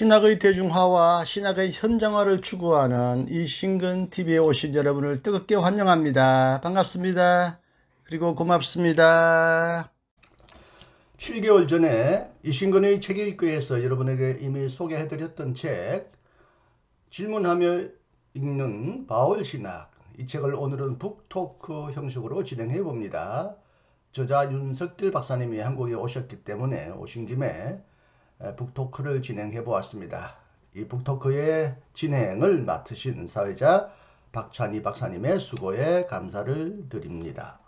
신학의 대중화와 신학의 현장화를 추구하는 이신근TV에 오신 여러분을 뜨겁게 환영합니다. 반갑습니다. 그리고 고맙습니다. 7개월 전에 이신근의 책 읽기에서 여러분에게 이미 소개해드렸던 책, 질문하며 읽는 바울신학, 이 책을 오늘은 북토크 형식으로 진행해 봅니다. 저자 윤석길 박사님이 한국에 오셨기 때문에 오신 김에 북토크를 진행해 보았습니다. 이 북토크의 진행을 맡으신 사회자 박찬희 박사님의 수고에 감사를 드립니다.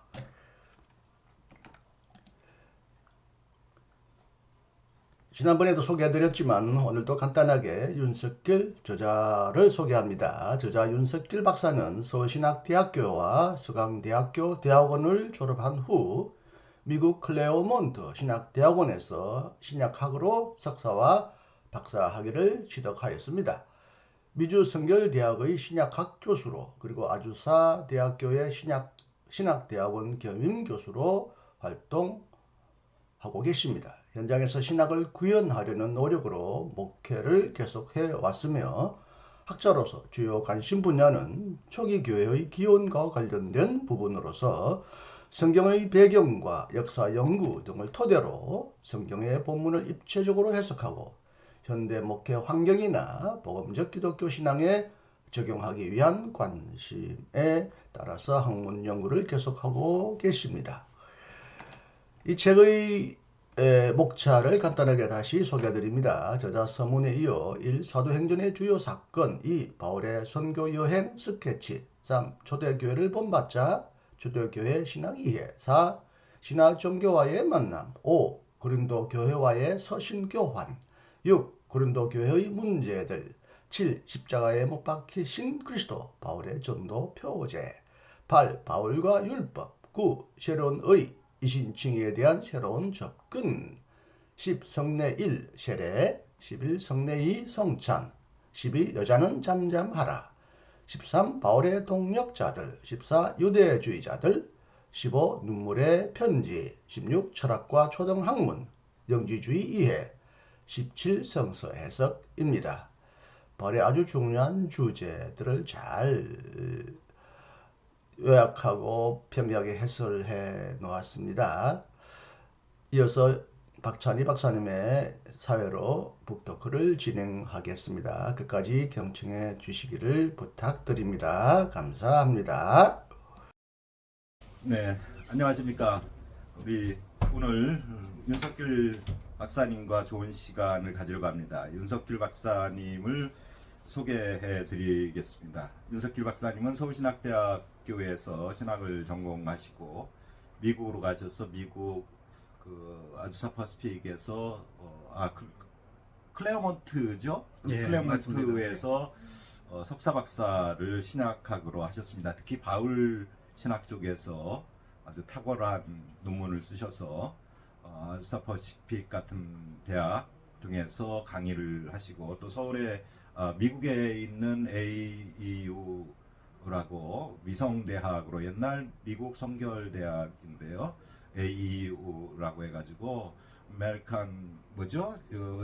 지난번에도 소개해드렸지만 오늘도 간단하게 윤석길 저자를 소개합니다. 저자 윤석길 박사는 서신학대학교와 서강대학교 대학원을 졸업한 후 미국 클레어몬트 신학대학원에서 신약학으로 석사와 박사학위를 취득하였습니다. 미주 성결대학의 신약학 교수로 그리고 아주사 대학교의 신학대학원 겸임 교수로 활동하고 계십니다. 현장에서 신학을 구현하려는 노력으로 목회를 계속해 왔으며 학자로서 주요 관심 분야는 초기 교회의 기원과 관련된 부분으로서 성경의 배경과 역사 연구 등을 토대로 성경의 본문을 입체적으로 해석하고 현대 목회 환경이나 복음적 기독교 신앙에 적용하기 위한 관심에 따라서 학문 연구를 계속하고 계십니다. 이 책의 목차를 간단하게 다시 소개해드립니다. 저자 서문에 이어 1. 사도행전의 주요 사건, 2. 바울의 선교 여행 스케치, 3. 초대교회를 본받자 초대교회 신앙 이해, 4. 신화 종교와의 만남, 5. 고린도 교회와의 서신 교환, 6. 고린도 교회의 문제들, 7. 십자가에 못 박히신 그리스도 바울의 전도 표제, 8. 바울과 율법, 9. 새로운 의 이신칭의에 대한 새로운 접근, 10. 성례 1 세례, 11. 성례 2 성찬, 12. 여자는 잠잠하라, 13. 바울의 동력자들, 14. 유대주의자들, 15. 눈물의 편지, 16. 철학과 초등학문, 영지주의 이해, 17. 성서 해석입니다. 바울의 아주 중요한 주제들을 잘 요약하고 평이하게 해설해 놓았습니다. 이어서 박찬희 박사님의 사회로 북토크를 진행하겠습니다. 끝까지 경청해 주시기를 부탁드립니다. 감사합니다. 네, 안녕하십니까. 우리 오늘 윤석길 박사님과 좋은 시간을 가지려고 합니다. 윤석길 박사님을 소개해 드리겠습니다. 윤석길 박사님은 서울신학대학교에서 신학을 전공하시고 미국으로 가셔서 미국 아주사 퍼시픽에서 클레어몬트죠? 예, 클레어몬트에서 석사 박사를 신학학으로 하셨습니다. 특히 바울 신학 쪽에서 아주 탁월한 논문을 쓰셔서 아주사 퍼시픽 같은 대학 등에서 강의를 하시고 또 서울에 미국에 있는 AEU라고 위성대학으로 옛날 미국 성결대학인데요. AEU라고 해가지고 아메리칸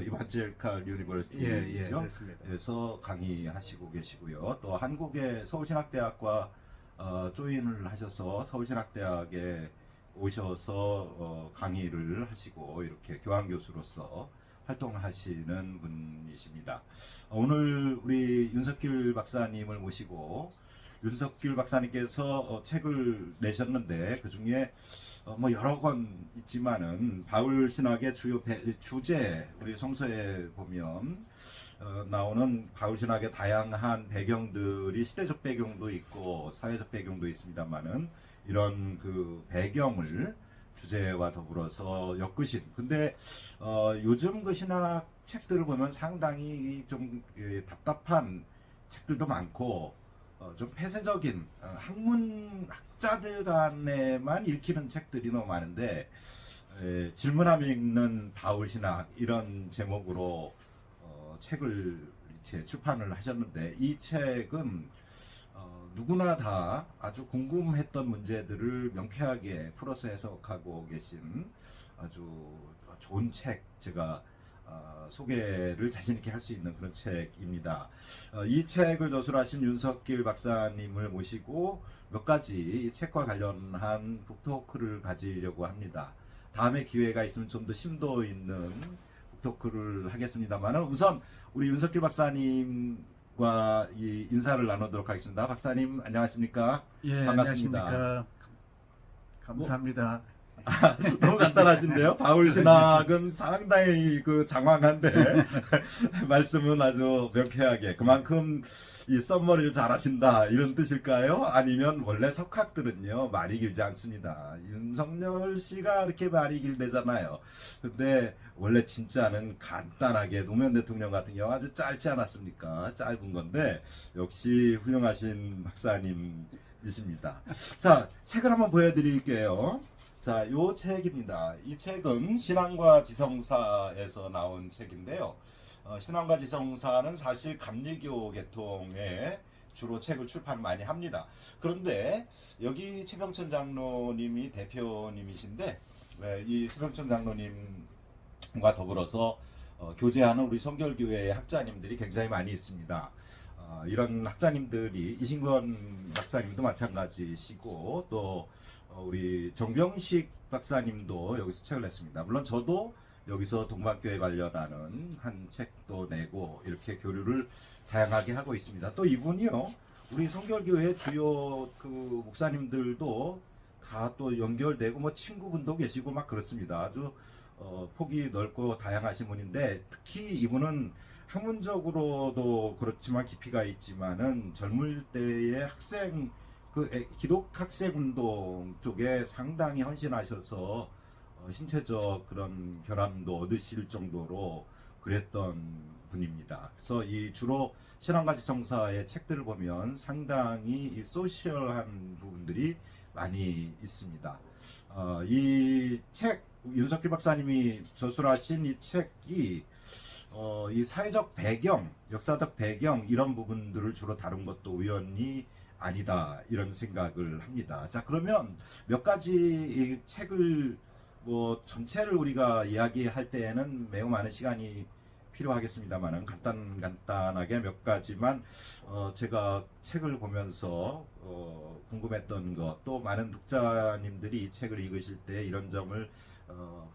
이반젤칼 유니버시티죠. 그래서 강의하시고 계시고요. 또 한국의 서울신학대학과 조인을 하셔서 서울신학대학에 오셔서 강의를 하시고 이렇게 교환교수로서 활동하시는 분이십니다. 오늘 우리 윤석길 박사님을 모시고 윤석길 박사님께서 책을 내셨는데 그 중에 여러 권 있지만은 바울 신학의 주요 주제 우리 성서에 보면 나오는 바울 신학의 다양한 배경들이 시대적 배경도 있고 사회적 배경도 있습니다만은 이런 그 배경을 주제와 더불어서 엮으신. 근데 요즘 그 신학 책들을 보면 상당히 좀 답답한 책들도 많고 좀 폐쇄적인 학문학자들 간에만 읽히는 책들이 너무 많은데 질문하며 읽는 바울신학 이런 제목으로 책을 이제 출판을 하셨는데 이 책은 누구나 다 아주 궁금했던 문제들을 명쾌하게 풀어서 해석하고 계신 아주 좋은 책 제가 소개를 자신 있게 할 수 있는 그런 책입니다. 이 책을 저술하신 윤석길 박사님을 모시고 몇 가지 이 책과 관련한 북토크를 가지려고 합니다. 다음에 기회가 있으면 좀 더 심도 있는 북토크를 하겠습니다만 우선 우리 윤석길 박사님과 이 인사를 나누도록 하겠습니다. 박사님 안녕하십니까? 예, 반갑습니다. 안녕하십니까. 감사합니다. 너무 간단하신데요. 바울 신학은 상당히 그 장황한데 말씀은 아주 명쾌하게 그만큼 이 썸머리를 잘하신다 이런 뜻일까요? 아니면 원래 석학들은요 말이 길지 않습니다. 윤석열 씨가 이렇게 말이 길대잖아요. 근데 원래 진짜는 간단하게 노무현 대통령 같은 경우 아주 짧지 않았습니까? 짧은 건데 역시 훌륭하신 박사님이십니다. 자, 책을 한번 보여드릴게요. 자, 요 책입니다. 이 책은 신앙과 지성사에서 나온 책인데요. 신앙과 지성사는 사실 감리교 계통에 주로 책을 출판 많이 합니다. 그런데 여기 최병천 장로님이 대표님이신데 이 최병천 장로님과 더불어서 교제하는 우리 성결교회의 학자님들이 굉장히 많이 있습니다. 이런 학자님들이 이신권 박사님도 마찬가지시고 또 우리 정병식 박사님도 여기서 책을 냈습니다. 물론 저도 여기서 동방교회 관련하는 한 책도 내고 이렇게 교류를 다양하게 하고 있습니다. 또 이분이요, 우리 성결교회 주요 그 목사님들도 다 또 연결되고 뭐 친구분도 계시고 막 그렇습니다. 아주 폭이 넓고 다양하신 분인데 특히 이분은 학문적으로도 그렇지만 깊이가 있지만은 젊을 때의 학생 기독 학생 운동 쪽에 상당히 헌신하셔서 신체적 그런 결함도 얻으실 정도로 그랬던 분입니다. 그래서 이 주로 신앙과 지성사의 책들을 보면 상당히 이 소셜한 부분들이 많이 있습니다. 이 책 윤석길 박사님이 저술하신 이 책이 이 사회적 배경, 역사적 배경 이런 부분들을 주로 다룬 것도 우연히 아니다 이런 생각을 합니다. 자, 그러면 몇 가지 이 책을 뭐 전체를 우리가 이야기할 때에는 매우 많은 시간이 필요하겠습니다만은 간단하게 몇 가지만 제가 책을 보면서 궁금했던 것, 또 많은 독자님들이 이 책을 읽으실 때 이런 점을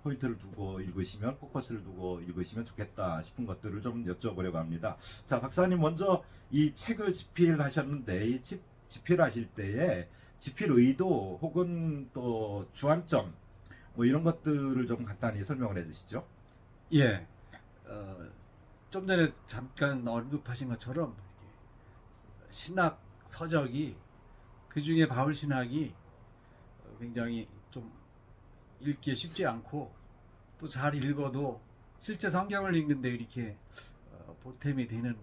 포인트를 두고 읽으시면, 포커스를 두고 읽으시면 좋겠다 싶은 것들을 좀 여쭤보려고 합니다. 자, 박사님 먼저 이 책을 집필하셨는데 이 집필하실 때에 집필 의도 혹은 또 주안점 뭐 이런 것들을 좀 간단히 설명을 해주시죠. 예, 좀 전에 잠깐 언급하신 것처럼 신학 서적이 그 중에 바울 신학이 굉장히 좀 읽기 쉽지 않고 또 잘 읽어도 실제 성경을 읽는데 이렇게 보탬이 되는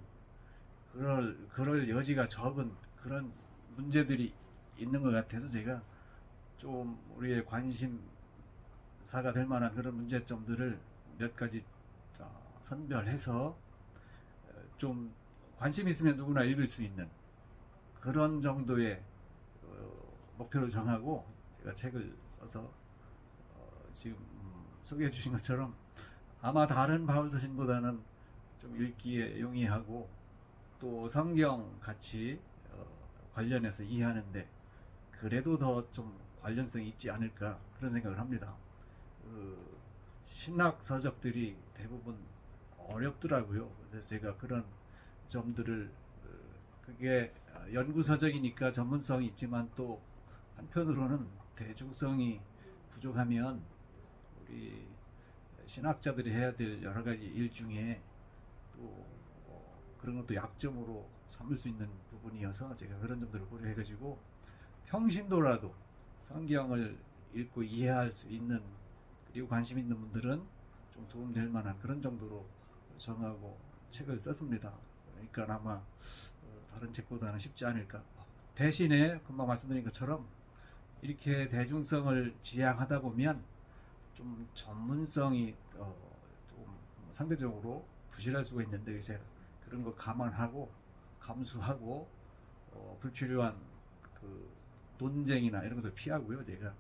그럴 여지가 적은 그런 문제들이 있는 것 같아서 제가 좀 우리의 관심사가 될 만한 그런 문제점들을 몇 가지 선별해서 좀 관심 있으면 누구나 읽을 수 있는 그런 정도의 목표를 정하고 제가 책을 써서 지금 소개해 주신 것처럼 아마 다른 바울 서신보다는 좀 읽기에 용이하고 또 성경 같이 관련해서 이해하는데 그래도 더 좀 관련성이 있지 않을까 그런 생각을 합니다. 신학 서적들이 대부분 어렵더라고요. 그래서 제가 그런 점들을 그게 연구 서적이니까 전문성이 있지만 또 한편으로는 대중성이 부족하면 우리 신학자들이 해야 될 여러 가지 일 중에 또 그런 것도 약점으로 삼을 수 있는 부분이어서 제가 그런 점들을 고려해가지고 평신도라도 성경을 읽고 이해할 수 있는 그리고 관심 있는 분들은 좀 도움될 만한 그런 정도로 정하고 책을 썼습니다. 그러니까 아마 다른 책보다는 쉽지 않을까. 대신에 금방 말씀드린 것처럼 이렇게 대중성을 지향하다 보면 좀 전문성이 좀 상대적으로 부실할 수가 있는데 이제 그런 거 감안하고 감수하고 불필요한 그 논쟁이나 이런 것도 피하고요. 제가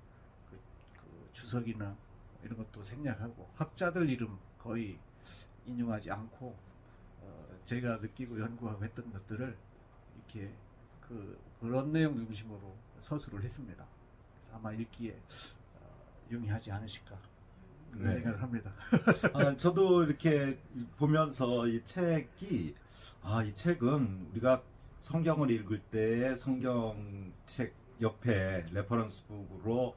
그 주석이나 이런 것도 생략하고 학자들 이름 거의 인용하지 않고 제가 느끼고 연구하고 했던 것들을 이렇게 그런 내용 중심으로 서술을 했습니다. 그래서 아마 읽기에 용이하지 않으실까 그런 네. 생각을 합니다. 저도 이렇게 보면서 이 책이 이 책은 우리가 성경을 읽을 때 성경책 옆에 레퍼런스 북으로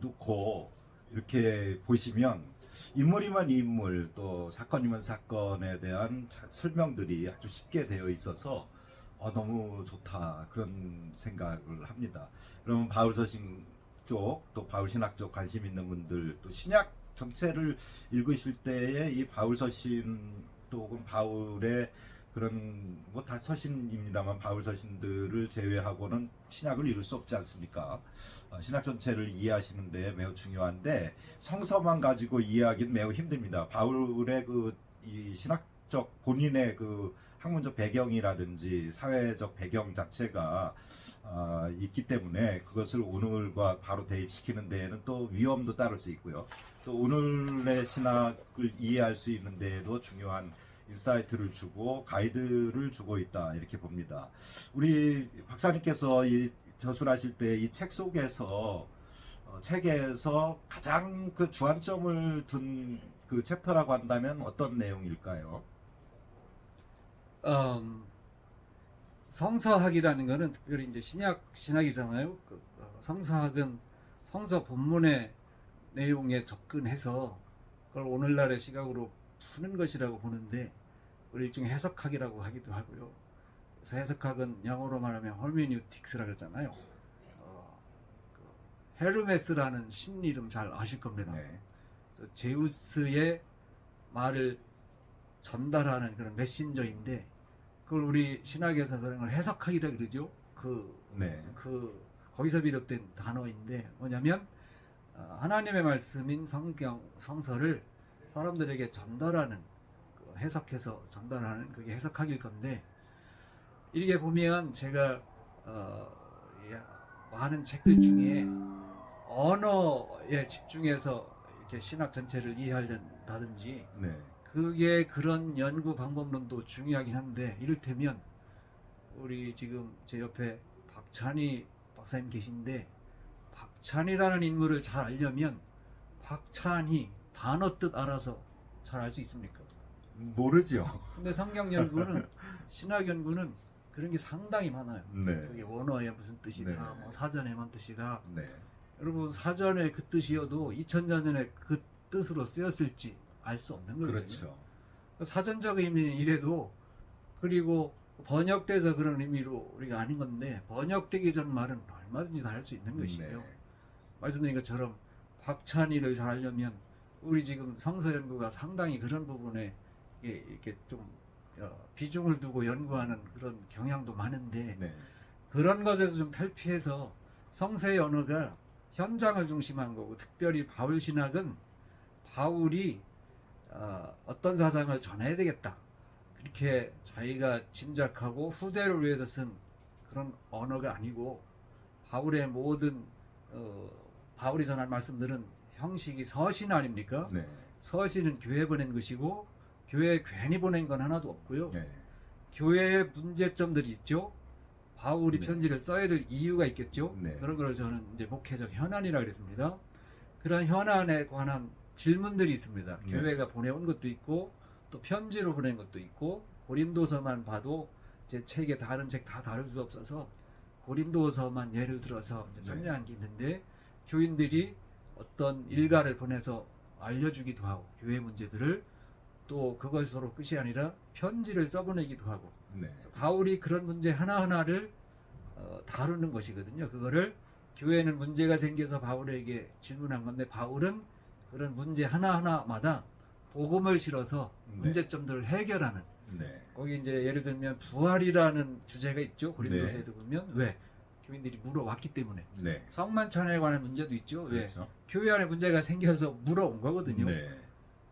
놓고 이렇게 보시면 인물이면 인물 또 사건이면 사건에 대한 설명들이 아주 쉽게 되어 있어서 너무 좋다 그런 생각을 합니다. 그러면 바울서신 쪽 또 바울신학 쪽 관심 있는 분들 또 신약 전체를 읽으실 때에 이 바울서신 또 혹은 바울의 그런 뭐 다 서신입니다만 바울 서신들을 제외하고는 신약을 읽을 수 없지 않습니까? 신약 전체를 이해하시는데 매우 중요한데 성서만 가지고 이해하기는 매우 힘듭니다. 바울의 이 신학적 본인의 학문적 배경이라든지 사회적 배경 자체가 있기 때문에 그것을 오늘과 바로 대입시키는 데에는 또 위험도 따를 수 있고요. 또 오늘의 신학을 이해할 수 있는 데에도 중요한 인사이트를 주고 가이드를 주고 있다 이렇게 봅니다. 우리 박사님께서 이 저술하실 때 이 책 속에서 책에서 가장 주안점을 둔 챕터라고 한다면 어떤 내용일까요? 성서학이라는 거는 특별히 이제 신학이잖아요. 성서학은 성서 본문의 내용에 접근해서 그걸 오늘날의 시각으로 푸는 것이라고 보는데 우리 일종의 해석학이라고 하기도 하고요. 그래서 해석학은 영어로 말하면 허메뉴틱스라고 그러잖아요. 헤르메스라는 신 이름 잘 아실 겁니다. 네. 그래서 제우스의 말을 전달하는 그런 메신저인데 그걸 우리 신학에서 그런 걸 해석학이라 그러죠. 네. 거기서 비롯된 단어인데 뭐냐면 하나님의 말씀인 성서를 사람들에게 전달하는 해석해서 전달하는 그게 해석학일 건데 이렇게 보면 제가 많은 책들 중에 언어에 집중해서 이렇게 신학 전체를 이해하려다든지 네. 그게 그런 연구 방법론도 중요하긴 한데 이를테면 우리 지금 제 옆에 박찬희 박사님 계신데 박찬희라는 인물을 잘 알려면 박찬희 단어 뜻 알아서 잘 알 수 있습니까? 모르죠. 근데 성경 연구는 신학 연구는 그런 게 상당히 많아요. 네. 그게 원어에 무슨 뜻이다, 네. 뭐 사전에만 뜻이다. 네. 여러분 사전에 그 뜻이어도 2000년 전에 그 뜻으로 쓰였을지 알 수 없는 거거든요. 그렇죠. 사전적 의미는 이래도 그리고 번역돼서 그런 의미로 우리가 아는 건데 번역되기 전 말은 얼마든지 다 할 수 있는 것이에요. 네. 말씀드린 것처럼 박찬희를 잘 알려면 우리 지금 성서 연구가 상당히 그런 부분에 이렇게 좀 비중을 두고 연구하는 그런 경향도 많은데 네. 그런 것에서 좀 탈피해서 성서의 언어가 현장을 중심한 거고 특별히 바울 신학은 바울이 어떤 사상을 전해야 되겠다 그렇게 자기가 짐작하고 후대를 위해서 쓴 그런 언어가 아니고 바울의 모든 바울이 전한 말씀들은 형식이 서신 아닙니까? 네. 서신은 교회 보낸 것이고 교회에 괜히 보낸 건 하나도 없고요. 네. 교회의 문제점들이 있죠. 바울이 네. 편지를 써야 될 이유가 있겠죠. 네. 그런 걸 저는 이제 목회적 현안이라 그랬습니다. 그런 현안에 관한 질문들이 있습니다. 네. 교회가 보내온 것도 있고 또 편지로 보낸 것도 있고 고린도서만 봐도 제 책에 다른 책 다 다룰 수 없어서 고린도서만 예를 들어서 이제 설명한 게 있는데 교인들이 어떤 일가를 보내서 알려주기도 하고 교회 문제들을 또 그것으로 끝이 아니라 편지를 써보내기도 하고 네. 그래서 바울이 그런 문제 하나하나를 다루는 것이거든요. 그거를 교회는 문제가 생겨서 바울에게 질문한 건데 바울은 그런 문제 하나하나마다 복음을 실어서 네. 문제점들을 해결하는 네. 거기 이제 예를 들면 부활이라는 주제가 있죠. 고린도서에도 네. 보면 왜 교인들이 물어왔기 때문에 네. 성만찬에 관한 문제도 있죠. 왜 그렇죠. 교회 안에 문제가 생겨서 물어온 거거든요. 네.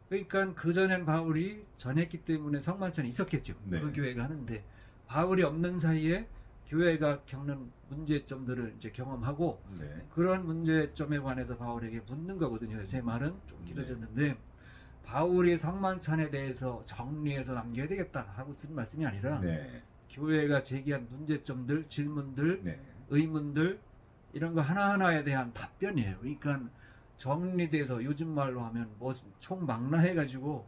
그러니까 그전엔 바울이 전했기 때문에 성만찬이 있었겠죠. 네. 그 교회가 하는데 바울이 없는 사이에 교회가 겪는 문제점들을 이제 경험하고 네. 그런 문제점에 관해서 바울에게 묻는 거거든요. 제 말은 좀 길어졌는데 바울이 성만찬에 대해서 정리해서 남겨야 되겠다 하고 쓴 말씀이 아니라 네. 교회가 제기한 문제점들, 질문들, 네. 의문들 이런 거 하나하나에 대한 답변이에요. 그러니까 정리돼서 요즘 말로 하면 뭐 총망라해가지고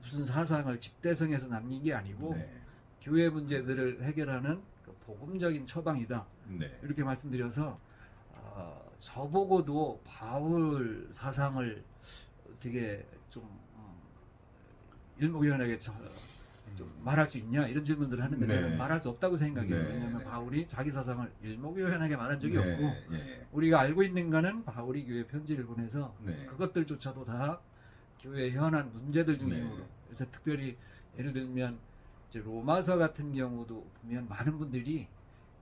무슨 사상을 집대성해서 남긴 게 아니고 네. 교회 문제들을 해결하는 그 복음적인 처방이다. 네. 이렇게 말씀드려서 저보고도 바울 사상을 되게 좀 일목요연하게 좀 말할 수 있냐 이런 질문들을 하는데 네. 저는 말할 수 없다고 생각해요. 네. 왜냐하면 바울이 자기 사상을 일목요연하게 말한 적이 네. 없고 네. 우리가 알고 있는 거는 바울이 교회 편지를 보내서 네. 그것들조차도 다 교회 현안 문제들 중심으로. 네. 그래서 특별히 예를 들면 이제 로마서 같은 경우도 보면 많은 분들이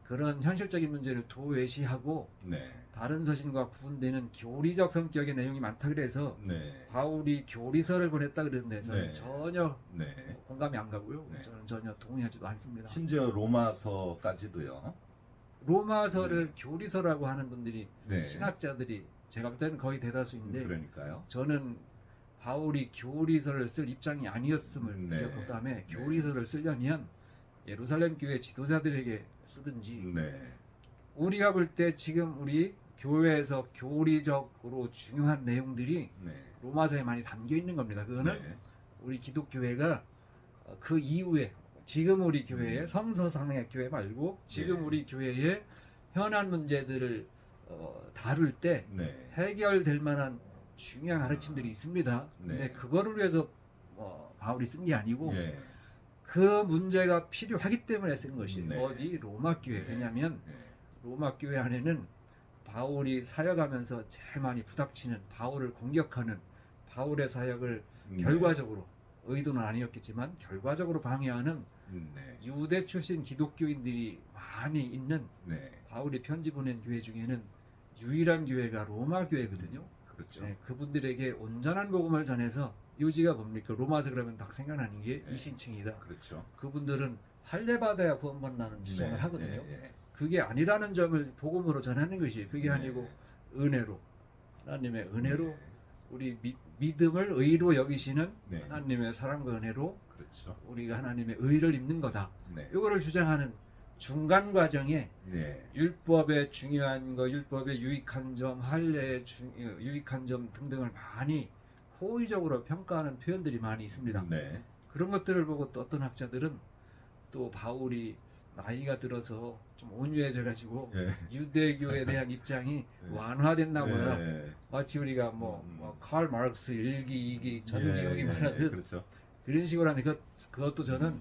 그런 현실적인 문제를 도외시하고 네. 다른 서신과 구분되는 교리적 성격의 내용이 많다 그래서 네. 바울이 교리서를 보냈다 그러는데 저는 네. 전혀 네. 공감이 안 가고요. 네. 저는 전혀 동의하지도 않습니다. 심지어 로마서까지도요. 로마서를 교리서라고 하는 분들이 네. 신학자들이 제가 볼 때는 거의 대다수인데 그러니까요. 저는 바울이 교리서를 쓸 입장이 아니었음을 네. 기억한 다음에 네. 교리서를 쓰려면 예루살렘 교회 지도자들에게 쓰든지 네. 우리가 볼 때 지금 우리 교회에서 교리적으로 중요한 내용들이 네. 로마서에 많이 담겨 있는 겁니다. 그거는 네. 우리 기독교회가 그 이후에 지금 우리 교회의 성서상의 교회 말고 지금 네. 우리 교회의 현안 문제들을 다룰 때 네. 해결될 만한 중요한 가르침들이 있습니다. 근데 네. 그거를 위해서 바울이 쓴 게 아니고 예. 그 문제가 필요하기 때문에 쓴 것이 네. 어디 로마 교회. 네. 왜냐하면 네. 로마 교회 안에는 바울이 사역하면서 제일 많이 부닥치는 바울을 공격하는 바울의 사역을 결과적으로 의도는 아니었겠지만 결과적으로 방해하는 네. 유대 출신 기독교인들이 많이 있는 네. 바울이 편지 보낸 교회 중에는 유일한 교회가 로마 교회거든요. 그렇죠. 네, 그분들에게 온전한 복음을 전해서 요지가 뭡니까? 로마서 그러면 딱 생각나는 게 네. 이신층이다. 그렇죠. 그분들은 할례받아야 구원받는다는 주장을 하거든요. 예. 그게 아니라는 점을 복음으로 전하는 것이 그게 네. 아니고 은혜로 하나님의 은혜로 네. 우리 믿음을 의로 여기시는 네. 하나님의 사랑과 은혜로 그렇죠. 우리가 하나님의 의를 입는 거다. 네. 이거를 주장하는 중간 과정에 네. 율법의 중요한 거, 율법의 유익한 점, 할례의 유익한 점 등등을 많이 호의적으로 평가하는 표현들이 많이 있습니다. 네. 그런 것들을 보고 또 어떤 학자들은 또 바울이 나이가 들어서 좀 온유해져 가지고 예. 유대교에 대한 입장이 네. 완화됐나 보다. 예. 마치 우리가 칼 마르크스 1기, 2기, 전기역이 예. 말하듯 그렇죠. 그런 식으로 하는데 그것도 저는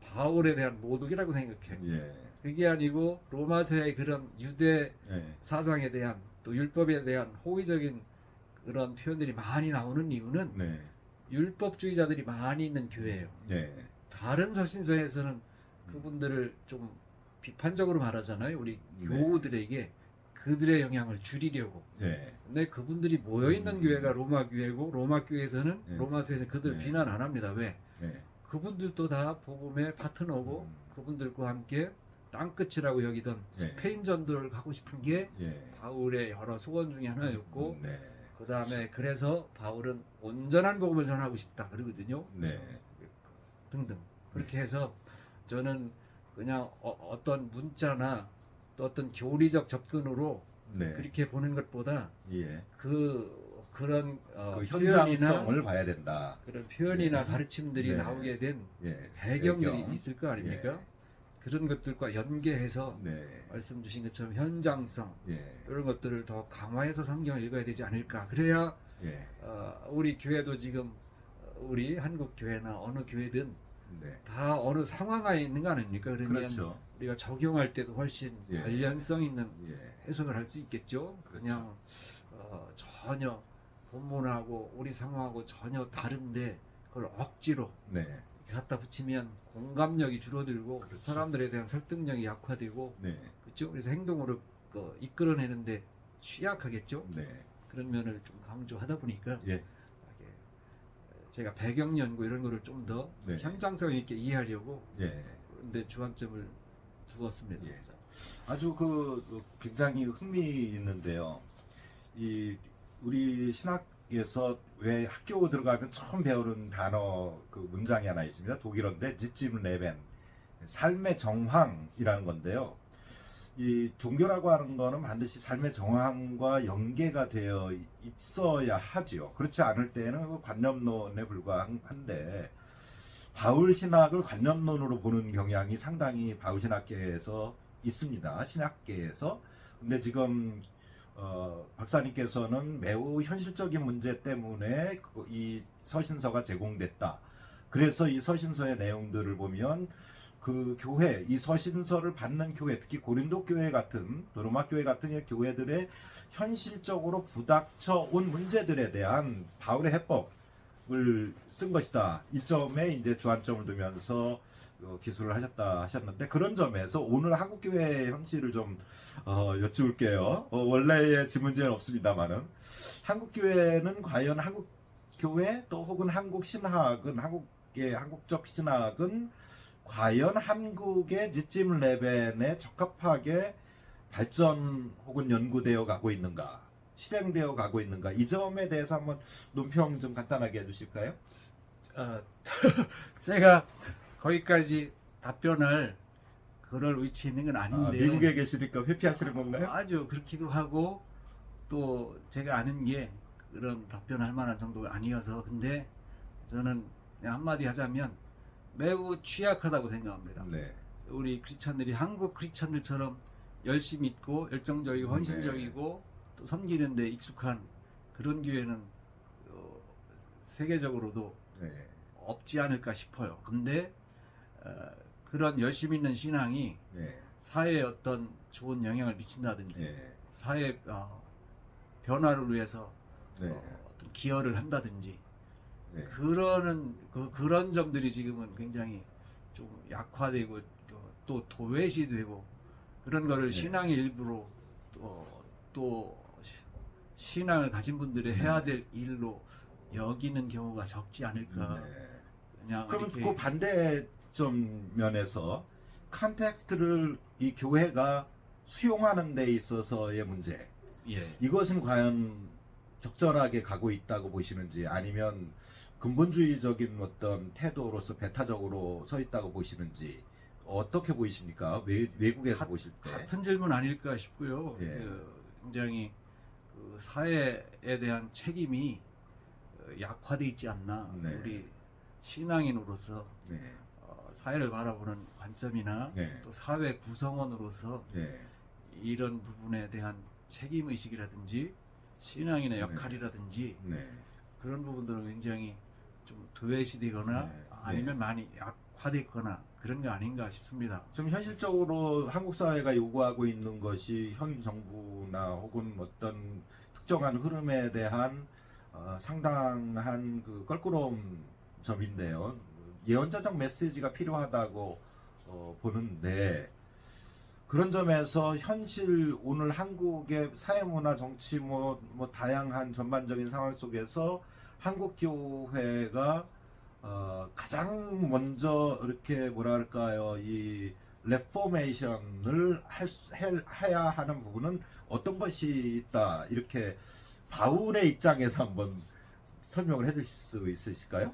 바울에 대한 모독이라고 생각해요. 예. 그게 아니고 로마서의 그런 유대 예. 사상에 대한 또 율법에 대한 호의적인 그런 표현들이 많이 나오는 이유는 네. 율법주의자들이 많이 있는 교회예요. 네. 다른 서신서에서는 그분들을 좀 비판적으로 말하잖아요. 우리 네. 교우들에게 그들의 영향을 줄이려고. 네. 근데 그분들이 모여있는 교회가 로마 교회고 로마 교회에서는 네. 로마서에서 그들 네. 비난 안 합니다. 왜? 네. 그분들도 다 복음의 파트너고 그분들과 함께 땅끝이라고 여기던 스페인 전도를 가고 싶은 게 예. 바울의 여러 소원 중에 하나였고 네. 그 다음에 그래서 바울은 온전한 복음을 전하고 싶다 그러거든요. 네. 등등 그렇게 해서 저는 그냥 어떤 문자나 또 어떤 교리적 접근으로 네. 그렇게 보는 것보다 예. 그런 그 표현이나 현장성을 봐야 된다. 그런 표현이나 네. 가르침들이 네. 나오게 된 예. 배경들이 배경. 있을 거 아닙니까? 예. 그런 것들과 연계해서 네. 말씀 주신 것처럼 현장성 예. 이런 것들을 더 강화해서 성경을 읽어야 되지 않을까. 그래야 예. 우리 교회도 지금 우리 한국 교회나 어느 교회든 네. 다 어느 상황하에 있는 거 아닙니까? 그러면 그렇죠. 우리가 적용할 때도 훨씬 예. 관련성 있는 예. 해석을 할 수 있겠죠. 그렇죠. 그냥 전혀 본문하고 우리 상황하고 전혀 다른데 그걸 억지로 네. 이렇게 갖다 붙이면 공감력이 줄어들고 그렇죠. 사람들에 대한 설득력이 약화되고 네. 그렇죠. 그래서 행동으로 이끌어내는데 취약하겠죠. 네. 그런 면을 좀 강조하다 보니까 예. 이게 제가 배경 연구 이런 거를 좀 더 네. 현장성 있게 이해하려고 예. 근데 주안점을 두었습니다. 예. 아주 굉장히 흥미 있는데요. 이 우리 신학 한국에서 왜 학교 들어가면 처음 배우는 단어 그 문장이 하나 있습니다. 독일어인데 지침 레벤, 삶의 정황이라는 건데요. 이 종교라고 하는 거는 반드시 삶의 정황과 연계가 되어 있어야 하지요. 그렇지 않을 때는 그 관념론에 불과한데 바울 신학을 관념론으로 보는 경향이 상당히 바울 신학계에서 있습니다. 신학계에서. 근데 지금 박사님께서는 매우 현실적인 문제 때문에 이 서신서가 제공됐다. 그래서 이 서신서의 내용들을 보면 그 교회, 이 서신서를 받는 교회, 특히 고린도 교회 같은, 로마 교회 같은 교회들의 현실적으로 부닥쳐 온 문제들에 대한 바울의 해법을 쓴 것이다. 이 점에 이제 주안점을 두면서 기술을 하셨는데, 그런 점에서 오늘 한국 교회의 현실을 좀 여쭈을게요. 원래의 질문제는 없습니다만은 한국 교회는 과연 한국 교회 또 혹은 한국 신학은 한국적 신학은 과연 한국의 지침 레벨에 적합하게 발전 혹은 연구되어 가고 있는가, 실행되어 가고 있는가, 이 점에 대해서 한번 논평 좀 간단하게 해주실까요? 제가 거기까지 답변을 그럴 위치에 있는 건 아닌데 미국에 계시니까 회피하시는 건가요? 아주 그렇기도 하고 또 제가 아는 게 그런 답변할 만한 정도가 아니어서 근데 저는 그냥 한마디 하자면 매우 취약하다고 생각합니다. 네. 우리 크리스천들이 한국 크리스천들처럼 열심히 있고 열정적이고 헌신적이고 또 섬기는 데 익숙한 그런 교회는 세계적으로도 네. 없지 않을까 싶어요. 근데 그런 열심히 있는 신앙이 네. 사회에 어떤 좋은 영향을 미친다든지 네. 사회 변화를 위해서 네. 어떤 기여를 한다든지 네. 그런 점들이 지금은 굉장히 좀 약화되고 또 도외시되고 그런 거를 네. 신앙의 일부로 또 신앙을 가진 분들이 해야 될 일로 여기는 경우가 적지 않을까. 네. 그냥 그럼 이렇게 그 반대점 면에서 컨텍스트를 이 교회가 수용하는 데 있어서의 문제, 예. 이것은 과연 적절하게 가고 있다고 보시는지, 아니면 근본주의적인 어떤 태도로서 배타적으로 서 있다고 보시는지 어떻게 보이십니까? 외국에서 보실 때. 같은 질문 아닐까 싶고요. 예. 굉장히 그 사회에 대한 책임이 약화돼 있지 않나. 네. 우리 신앙인으로서 네. 사회를 바라보는 관점이나 네. 또 사회 구성원으로서 네. 이런 부분에 대한 책임 의식이라든지 신앙인의 역할이라든지 네. 그런 부분들은 굉장히 좀 도외시되거나 네. 아니면 많이 약화됐거나 그런 게 아닌가 싶습니다. 좀 현실적으로 한국 사회가 요구하고 있는 것이 현 정부나 혹은 어떤 특정한 흐름에 대한 상당한 그 껄끄러운 점인데요. 예언자적 메시지가 필요하다고 보는데, 그런 점에서 현실 오늘 한국의 사회문화 정치 뭐 다양한 전반적인 상황 속에서 한국 교회가 가장 먼저 이렇게 뭐랄까요, 이 레포메이션을 해야 하는 부분은 어떤 것이 있다, 이렇게 바울의 입장에서 한번 설명을 해주실 수 있으실까요?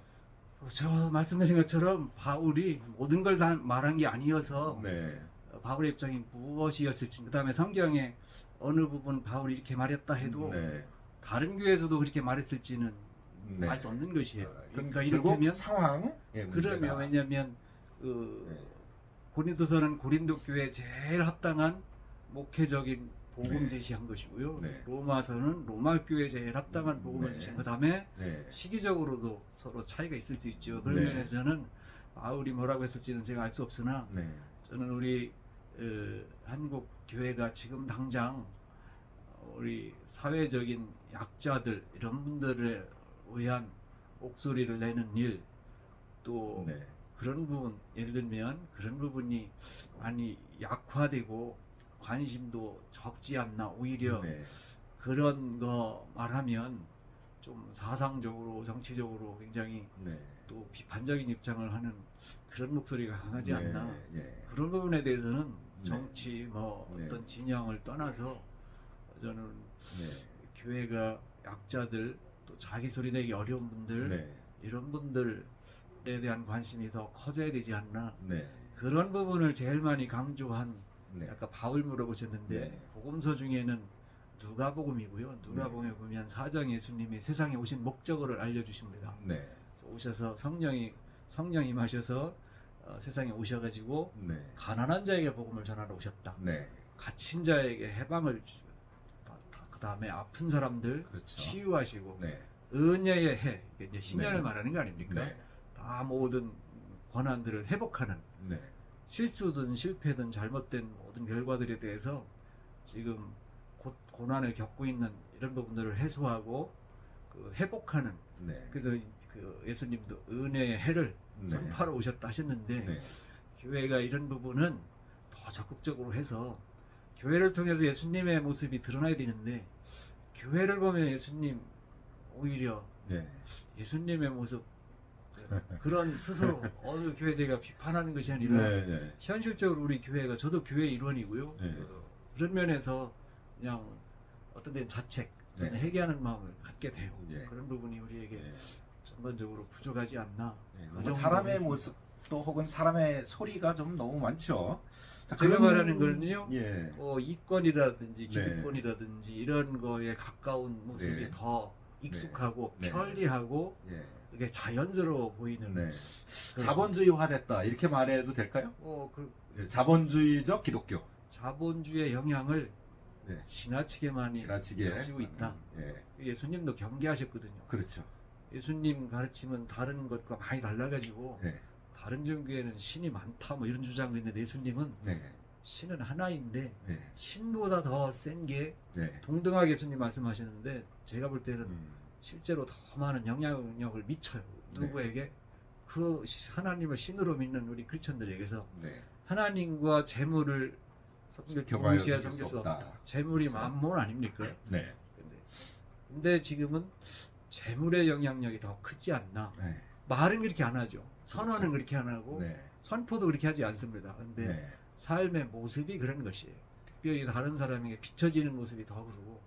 저 말씀드린 것처럼 바울이 모든 걸 다 말한 게 아니어서 네. 바울의 입장이 무엇이었을지, 그 다음에 성경에 어느 부분 바울이 이렇게 말했다 해도 네. 다른 교회에서도 그렇게 말했을지는 네. 알 수 없는 것이에요. 그러니까 결국 이를테면 상황. 그러면 왜냐하면 고린도서는 고린도 교회에 제일 합당한 목회적인 복음 네. 제시한 것이고요. 네. 로마서는 로마 교회에 제일 합당한 복음을 네. 제시한 그 다음에 네. 시기적으로도 서로 차이가 있을 수 있죠. 그런 네. 면에서 저는 바울이 뭐라고 했을지는 제가 알 수 없으나 네. 저는 우리 한국 교회가 지금 당장 우리 사회적인 약자들 이런 분들을 위한 목소리를 내는 일, 또 네. 그런 부분, 예를 들면 그런 부분이 많이 약화되고 관심도 적지 않나. 오히려 네. 그런 거 말하면 좀 사상적으로 정치적으로 굉장히 네. 또 비판적인 입장을 하는 그런 목소리가 강하지 않나. 네. 그런 부분에 대해서는 네. 정치 뭐 네. 어떤 진영을 떠나서 저는 네. 교회가 약자들 또 자기 소리 내기 어려운 분들 네. 이런 분들에 대한 관심이 더 커져야 되지 않나. 네. 그런 부분을 제일 많이 강조한 네. 아까 바울 물어보셨는데 네. 복음서 중에는 누가복음이고요. 누가복음에 보면 사장 예수님이 세상에 오신 목적을 알려주십니다. 네. 그래서 오셔서 성령이 임하셔서 세상에 오셔가지고 네. 가난한 자에게 복음을 전하러 오셨다. 네. 갇힌 자에게 해방을 그 다음에 아픈 사람들 그렇죠. 치유하시고 네. 은혜의 해 이게 이제 신년을 네. 말하는 거 아닙니까? 네. 다 모든 권한들을 회복하는 네. 실수든 실패든 잘못된 모든 결과들에 대해서 지금 고난을 겪고 있는 이런 부분들을 해소하고 그 회복하는 네. 그래서 그 예수님도 은혜의 해를 네. 선포하러 오셨다 하셨는데 네. 교회가 이런 부분은 더 적극적으로 해서 교회를 통해서 예수님의 모습이 드러나야 되는데 교회를 보면 예수님 오히려 네. 예수님의 모습 그런 스스로 어느 교회 제가 비판하는 것이 아니라 네. 네. 현실적으로 우리 교회가 저도 교회 일원이고요. 네. 그런 면에서 그냥 어떤 데는 자책 또는 네. 회개하는 마음을 갖게 돼요. 예. 그런 부분이 우리에게 네. 전반적으로 부족하지 않나. 네. 그 너무 정도 사람의 있습니다. 모습도 혹은 사람의 소리가 좀 너무 많죠. 자, 제가 그런- 말하는 거는요. 예. 이권이라든지 네. 기득권이라든지 이런 거에 가까운 모습이 네. 더 익숙하고 네. 편리하고 예. 이게 자연스러워 보이는 네. 그런- 자본주의화됐다 이렇게 말해도 될까요? 그 예, 자본주의적 기독교. 자본주의의 영향을 네. 지나치게 많이 지나치게 가지고 있다. 예. 예수님도 경계하셨거든요. 그렇죠. 예수님 가르침은 다른 것과 많이 달라가지고 네. 다른 종교에는 신이 많다 뭐 이런 주장도 있는데 예수님은 네. 신은 하나인데 네. 신보다 더 센 게 네. 동등하게 예수님 말씀하시는데 제가 볼 때는 음. 실제로 더 많은 영향력을 미쳐요. 네. 누구에게? 그 하나님을 신으로 믿는 우리 크리스천들에게서 네. 하나님과 재물을 경하여 동시에 섬길 섬길 수 수 없다. 없다. 재물이 그렇죠. 만몬 아닙니까? 네. 근데 지금은 재물의 영향력이 더 크지 않나. 네. 말은 그렇게 안 하죠. 선언은 그렇죠. 그렇게 안 하고 네. 선포도 그렇게 하지 않습니다. 근데 네. 삶의 모습이 그런 것이에요. 특별히 다른 사람에게 비춰지는 모습이 더 그러고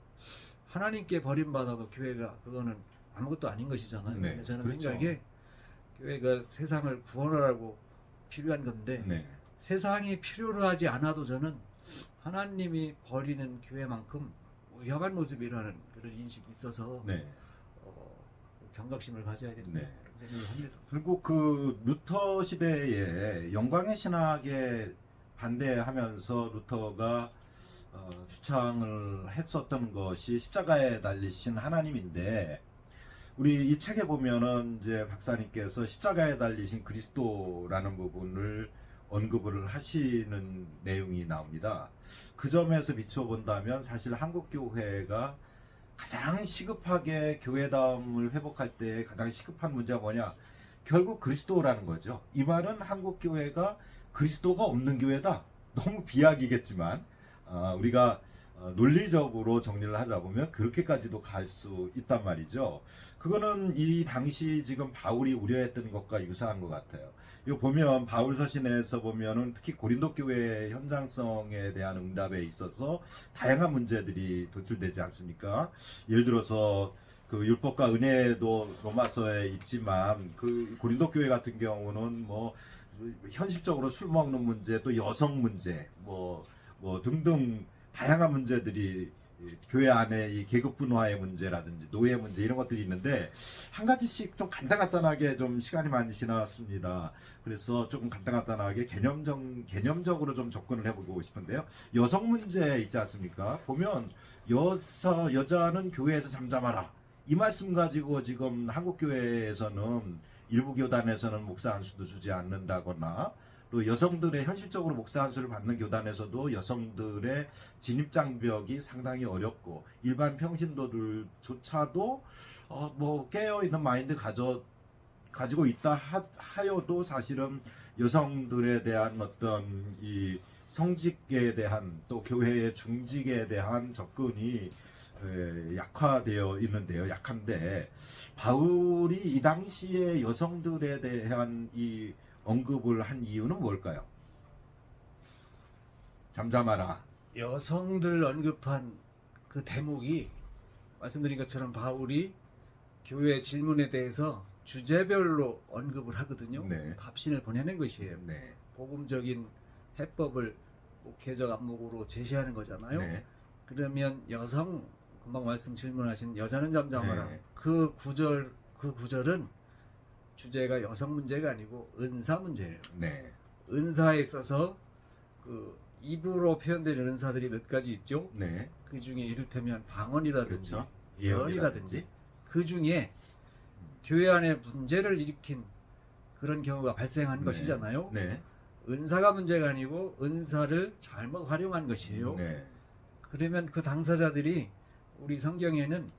하나님께 버림받아도 교회가 그거는 아무것도 아닌 것이잖아요. 네, 근데 저는 그렇죠. 생각에 교회가 세상을 구원하라고 필요한 건데 네. 세상이 필요로 하지 않아도 저는 하나님이 버리는 교회만큼 위험한 모습이라는 그런 인식이 있어서 네. 경각심을 가져야 된다 네. 그런 생각을 합니다. 그리고 그 루터 시대에 영광의 신학에 반대하면서 루터가 주창을 했었던 것이 십자가에 달리신 하나님인데 우리 이 책에 보면은 이제 박사님께서 십자가에 달리신 그리스도라는 부분을 언급을 하시는 내용이 나옵니다. 그 점에서 비춰본다면 사실 한국 교회가 가장 시급하게 교회다움을 회복할 때 가장 시급한 문제가 뭐냐? 결국 그리스도라는 거죠. 이 말은 한국 교회가 그리스도가 없는 교회다. 너무 비약이겠지만 우리가 논리적으로 정리를 하자 보면 그렇게까지도 갈 수 있단 말이죠. 그거는 이 당시 지금 바울이 우려했던 것과 유사한 것 같아요. 이거 보면 바울 서신에서 보면은 특히 고린도 교회의 현장성에 대한 응답에 있어서 다양한 문제들이 도출되지 않습니까? 예를 들어서 그 율법과 은혜도 로마서에 있지만 그 고린도 교회 같은 경우는 뭐 현실적으로 술 먹는 문제 또 여성 문제 뭐 등등 다양한 문제들이 교회 안에 이 계급 분화의 문제라든지 노예 문제 이런 것들이 있는데 한 가지씩 좀 간단간단하게 좀 시간이 많이 지났습니다. 그래서 조금 간단간단하게 개념적으로 좀 접근을 해보고 싶은데요. 여성 문제 있지 않습니까? 보면 여자는 교회에서 잠잠하라. 이 말씀 가지고 지금 한국 교회에서는 일부 교단에서는 목사 안수도 주지 않는다거나 또 여성들의 현실적으로 목사 안수를 받는 교단에서도 여성들의 진입 장벽이 상당히 어렵고 일반 평신도들조차도 뭐 깨어 있는 마인드 가지고 있다 하여도 사실은 여성들에 대한 어떤 이 성직에 대한 또 교회의 중직에 대한 접근이 약화되어 있는데요. 약한데 바울이 이 당시에 여성들에 대한 이 언급을 한 이유는 뭘까요? 잠잠하라. 여성들 언급한 그 대목이 말씀드린 것처럼 바울이 교회 질문에 대해서 주제별로 언급을 하거든요. 네. 답신을 보내는 것이에요. 네. 복음적인 해법을 꼭 개적 안목으로 제시하는 거잖아요. 네. 그러면 여성 금방 말씀 질문하신 여자는 잠잠하라. 네. 그 구절은 주제가 여성 문제가 아니고 은사 문제예요. 네. 은사에 있어서 그 입으로 표현되는 은사들이 몇 가지 있죠. 네. 그 중에 이를테면 방언이라든지 그렇죠. 예언이라든지 그 중에 교회 안에 문제를 일으킨 그런 경우가 발생한 네. 것이잖아요. 네. 은사가 문제가 아니고 은사를 잘못 활용한 것이에요. 네. 그러면 그 당사자들이 우리 성경에는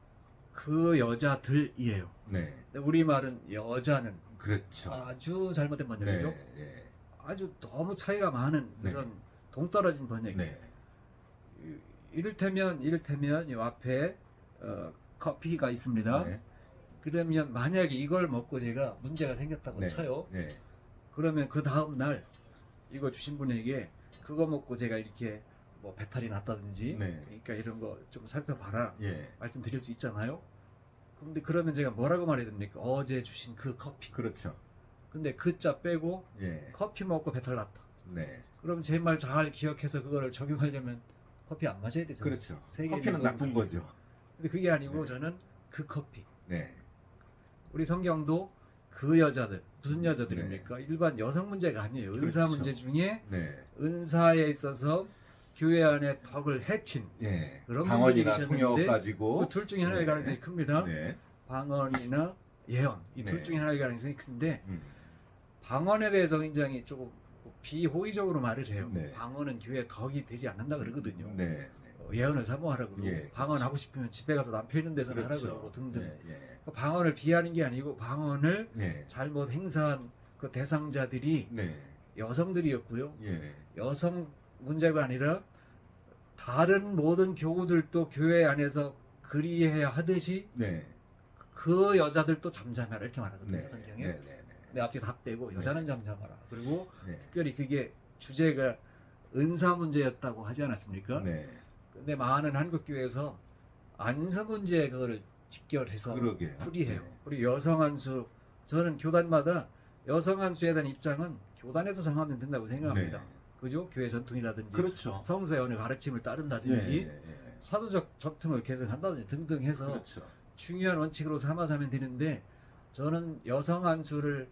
그 여자들이에요. 네. 근데 우리말은 여자는 그렇죠. 아주 잘못된 번역이죠. 네. 네. 아주 너무 차이가 많은 네. 그런 동떨어진 번역이에요. 네. 이를테면 이 앞에 커피가 있습니다. 네. 그러면 만약에 이걸 먹고 제가 문제가 생겼다고 네. 쳐요. 네. 그러면 그 다음 날 이거 주신 분에게 그거 먹고 제가 이렇게 뭐 배탈이 났다든지 네. 그러니까 이런 거 좀 살펴봐라 예. 말씀드릴 수 있잖아요. 근데 그러면 제가 뭐라고 말해야 됩니까? 어제 주신 그 커피. 그렇죠. 근데 그 자 빼고 예. 커피 먹고 배탈 났다. 네. 그럼 제 말 잘 기억해서 그거를 적용하려면 커피 안 마셔야 되잖아요. 그렇죠. 세 커피는 개는 나쁜 거죠. 근데 그게 아니고 네. 저는 그 커피. 네. 우리 성경도 그 여자들 무슨 여자들입니까? 일반 여성 문제가 아니에요. 은사 그렇죠. 문제 중에 네. 은사에 있어서 교회 안에 덕을 해친 예. 그런 방언이나 분들이 통역 계셨는데 가지고 그 둘 중에 하나의 네. 가능성이 큽니다. 네. 방언이나 예언 이 둘 네. 중에 하나의 가능성이 큰데 음. 방언에 대해서 굉장히 조금 비호의적으로 말을 해요. 네. 방언은 교회 덕이 되지 않는다 그러거든요. 네. 예언을 사모하라 그러고 예, 방언하고 그렇죠. 싶으면 집에 가서 남편 있는 데서 하라 그렇죠. 그러고 등등. 예. 예. 그 방언을 비하는 게 아니고 방언을 예. 잘못 행사한 그 대상자들이 네. 여성들이었고요. 예. 여성 문제가 아니라 다른 모든 교우들도 교회 안에서 그리해야 하듯이 네. 그 여자들도 잠잠하라 이렇게 말하거든요. 네. 성경에. 네. 네. 근데 앞뒤 다 떼고 여자는 잠잠하라. 그리고 네. 특별히 그게 주제가 은사 문제였다고 하지 않았습니까? 네. 근데 많은 한국 교회에서 안수 문제에 그거를 직결해서 그러게요. 풀이해요. 네. 그리고 여성 안수 저는 교단마다 여성 안수에 대한 입장은 교단에서 정하면 된다고 생각합니다. 네. 그죠? 교회 전통이라든지 그렇죠. 성서연의 가르침을 예. 따른다든지 예. 예. 사도적 전통을 개선한다든지 등등 해서 그렇죠. 중요한 원칙으로 삼아서 하면 되는데 저는 여성 안수를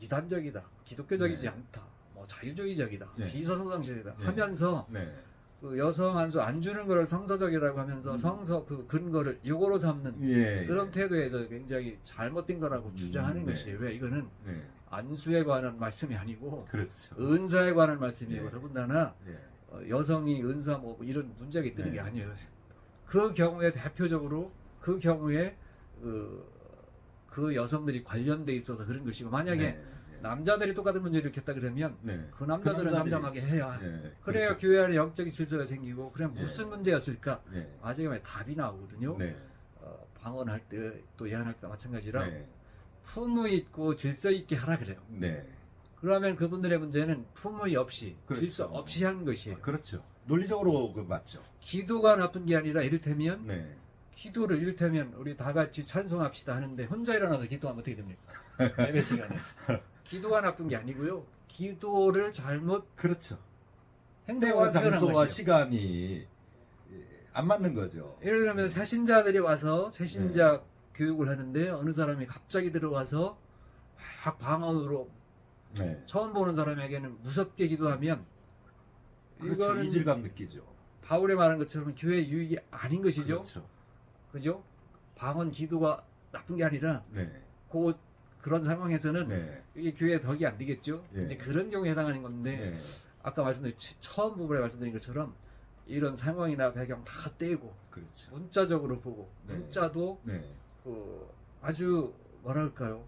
이단적이다, 기독교적이지 네. 않다, 뭐 자유주의적이다, 네. 비서성당적이다 네. 하면서 네. 그 여성 안수 안 주는 거를 성서적이라고 하면서 성서 그 근거를 요거로 삼는 예. 그런 태도에서 굉장히 잘못된 거라고 주장하는 네. 것이에요. 왜 이거는 네. 안수에 관한 말씀이 아니고 그렇죠. 은사에 관한 말씀이고 네. 더군다나 예. 여성이 은사 뭐 이런 문제가 있다는 네. 게 아니에요. 그 경우에 대표적으로 그 경우에 그 여성들이 관련돼 있어서 그런 것이고 만약에 네. 남자들이 똑같은 문제를 일으켰다 그러면 네. 그 남자들은 남자들이- 잠잠하게 해야 예. 그래야 그렇죠. 교회 안에 영적인 질서가 생기고 그냥 예. 무슨 문제였을까 예. 마지막에 답이 나오거든요. 네. 방언할 때 또 예언할 때 마찬가지라 네. 품의 있고 질서 있게 하라 그래요. 네. 그러면 그분들의 문제는 품의 없이 그렇죠. 질서 없이 한 것이에요. 그렇죠. 논리적으로 그 맞죠. 기도가 나쁜 게 아니라 이를테면 네. 기도를 이를테면 우리 다 같이 찬송합시다 하는데 혼자 일어나서 기도하면 어떻게 됩니까? 예배 시간에 기도가 나쁜 게 아니고요. 기도를 잘못 그렇죠. 행동으로 때와 표현한 장소와 것이에요. 시간이 안 맞는 거죠. 예를 들면 새신자들이 와서 새신자 네. 교육을 하는데 어느 사람이 갑자기 들어와서 막 방언으로 네. 처음 보는 사람에게는 무섭게 기도하면 그렇죠. 이거는 이질감 느끼죠. 바울의 말한 것처럼 교회 유익이 아닌 것이죠. 그렇죠. 그죠? 방언 기도가 나쁜 게 아니라 네. 그런 상황에서는 네. 이게 교회의 덕이 안 되겠죠. 예. 이제 그런 경우에 해당하는 건데 네. 아까 말씀드린 처음 부분에 말씀드린 것처럼 이런 상황이나 배경 다 떼고 그렇죠. 문자적으로 보고 네. 문자도 네. 아주 뭐랄까요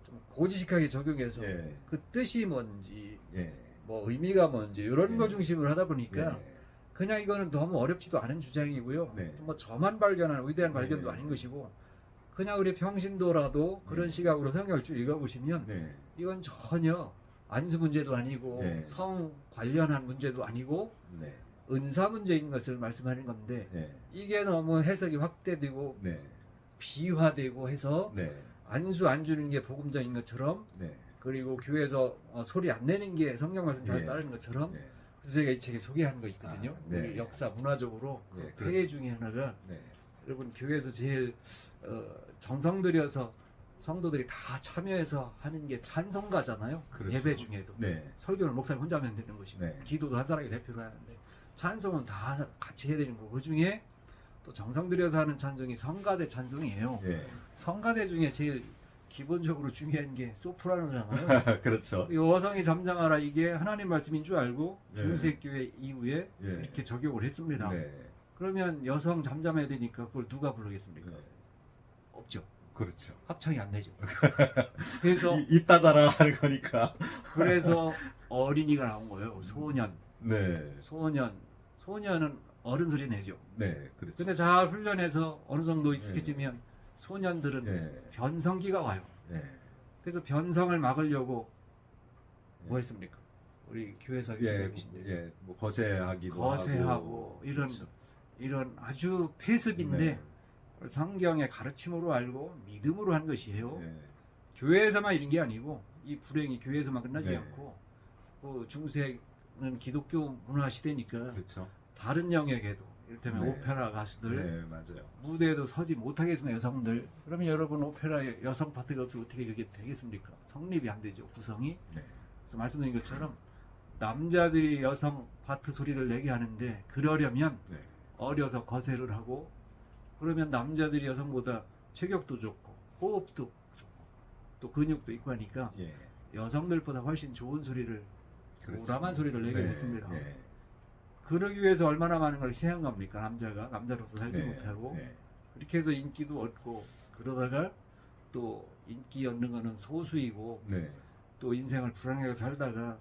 좀 고지식하게 적용해서 예. 그 뜻이 뭔지 예. 뭐 의미가 뭔지 이런 예. 거 중심으로 하다 보니까 예. 그냥 이거는 너무 어렵지도 않은 주장이고요. 네. 뭐 저만 발견한 위대한 네. 발견도 아닌 것이고 그냥 우리 평신도라도 그런 네. 시각으로 성경을 쭉 읽어보시면 네. 이건 전혀 안수 문제도 아니고 네. 성 관련한 문제도 아니고 네. 은사 문제인 것을 말씀하는 건데 네. 이게 너무 해석이 확대되고 네. 비화되고 해서 네. 안수 안 주는 게 복음적인 것처럼, 네. 그리고 교회에서 소리 안 내는 게 성경 말씀 잘 예. 따르는 것처럼, 네. 그래서 제가 이 책에 소개하는 거 있거든요. 아, 네. 우리 역사 문화적으로 네, 그 폐해 그렇습니다. 중에 하나가, 네. 여러분 교회에서 제일 정성 들여서 성도들이 다 참여해서 하는 게 찬송가잖아요. 그렇죠. 예배 중에도. 네. 설교는 목사님 혼자 하면 되는 것이고, 네. 기도도 한 사람이 대표로 하는데, 찬송은 다 같이 해야 되는 거고, 그 중에 또 정성 들여서 하는 찬송이 성가대 찬송이에요. 네. 성가대 중에 제일 기본적으로 중요한 게 소프라노잖아요. 그렇죠. 여성이 잠잠하라, 이게 하나님 말씀인 줄 알고 네. 중세교회 이후에 네. 이렇게 적용을 했습니다. 네. 그러면 여성 잠잠해야 되니까 그걸 누가 부르겠습니까? 네. 없죠. 그렇죠. 합청이 안 되죠. 그래서 이따 따라 하는 거니까. 그래서 어린이가 나온 거예요. 소년. 네. 소년은 어른 소리 내죠. 네. 그렇죠. 근데 잘 훈련해서 어느 정도 익숙해지면 소년들은 네. 변성기가 와요. 네. 그래서 변성을 막으려고 뭐 했습니까? 우리 교회에서 예, 계신데 예, 뭐 거세하기도 거세하고 하고 이런 그렇죠. 아주 폐습인데 네. 성경의 가르침으로 알고 믿음으로 한 것이에요. 네. 교회에서만 이런 게 아니고 이 불행이 교회에서만 끝나지 네. 않고 중세는 기독교 문화 시대니까 그렇죠. 다른 영역에도 이를테면 네. 오페라 가수들 네, 맞아요. 무대에도 서지 못하겠으나 여성들, 그러면 여러분 오페라에 여성 파트가 없으면 어떻게 그게 되겠습니까? 성립이 안 되죠, 구성이. 네. 그래서 말씀드린 것처럼 남자들이 여성 파트 소리를 내게 하는데, 그러려면 네. 어려서 거세를 하고, 그러면 남자들이 여성보다 체격도 좋고 호흡도 좋고 또 근육도 있고 하니까 예. 여성들보다 훨씬 좋은 소리를, 그렇죠. 우람한 소리를 내게 네. 했습니다. 네. 그러기 위해서 얼마나 많은 걸 희생한 겁니까? 남자로서 살지 네. 못하고. 네. 그렇게 해서 인기도 얻고, 그러다가 또 인기 얻는 거는 소수이고, 네. 또 인생을 불안하게 살다가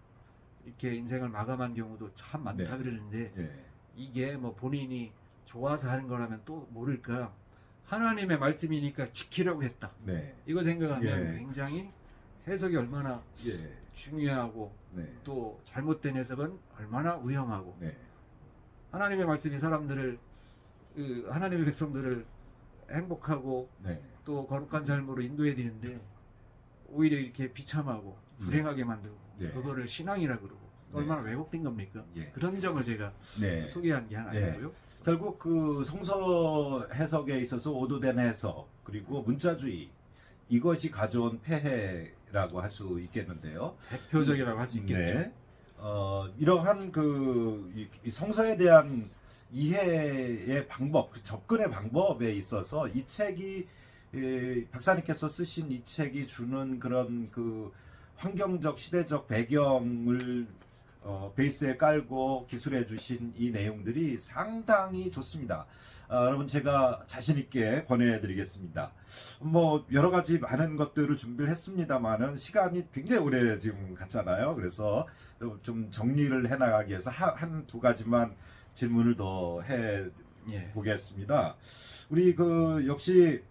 이렇게 인생을 마감한 경우도 참 많다 네. 그러는데, 예. 이게 뭐 본인이 좋아서 하는 거라면 또 모를까, 하나님의 말씀이니까 지키려고 했다, 네. 이거 생각하면 예. 굉장히 해석이 얼마나 예. 중요하고 네. 또 잘못된 해석은 얼마나 위험하고, 네. 하나님의 말씀이 사람들을, 하나님의 백성들을 행복하고 네. 또 거룩한 삶으로 인도해야 되는데 오히려 이렇게 비참하고 불행하게 만들고, 네. 그거를 신앙이라 그러고, 네. 얼마나 왜곡된 겁니까? 예. 그런 점을 제가 네. 소개한 게 하나고요. 결국 그 성서 해석에 있어서 오도된 해석 그리고 문자주의 이것이 가져온 폐해라고 할 수 있겠는데요. 대표적이라고 할 수 있겠죠. 네. 이러한 이 성서에 대한 이해의 방법, 그 접근의 방법에 있어서 이 책이 박사님께서 쓰신 이 책이 주는 그런 그 환경적 시대적 배경을 베이스에 깔고 기술해 주신 이 내용들이 상당히 좋습니다. 여러분 제가 자신 있게 권해 드리겠습니다. 뭐 여러 가지 많은 것들을 준비를 했습니다만은 시간이 굉장히 오래 지금 갔잖아요. 그래서 좀 정리를 해 나가기 위해서 한 두 가지만 질문을 더 해 예. 보겠습니다. 우리 역시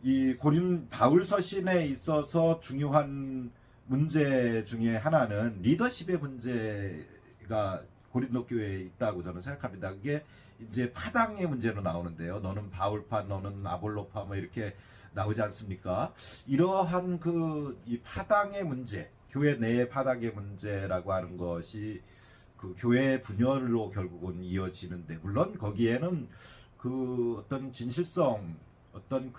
이 고린 바울 서신에 있어서 중요한 문제 중에 하나는 리더십의 문제가 고린도 교회에 있다고 저는 생각합니다. 그게 이제 파당의 문제로 나오는데요. 너는 바울파, 너는 아볼로파 뭐 이렇게 나오지 않습니까? 이러한 이 파당의 문제, 교회 내의 파당의 문제라고 하는 것이 그 교회 분열로 결국은 이어지는데, 물론 거기에는 어떤 진실성, 어떤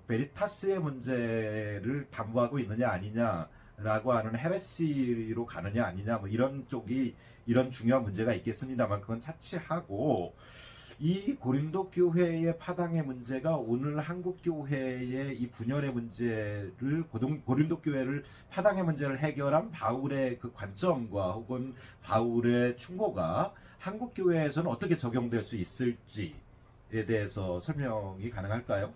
베리타스의 문제를 담보하고 있느냐 아니냐라고 하는 헤레시로 가느냐 아니냐 뭐 이런 중요한 문제가 있겠습니다만, 그건 차치하고 이 고린도 교회의 파당의 문제가 오늘 한국 교회의 이 분열의 문제를, 고린도 교회를 파당의 문제를 해결한 바울의 그 관점과 혹은 바울의 충고가 한국 교회에서는 어떻게 적용될 수 있을지에 대해서 설명이 가능할까요?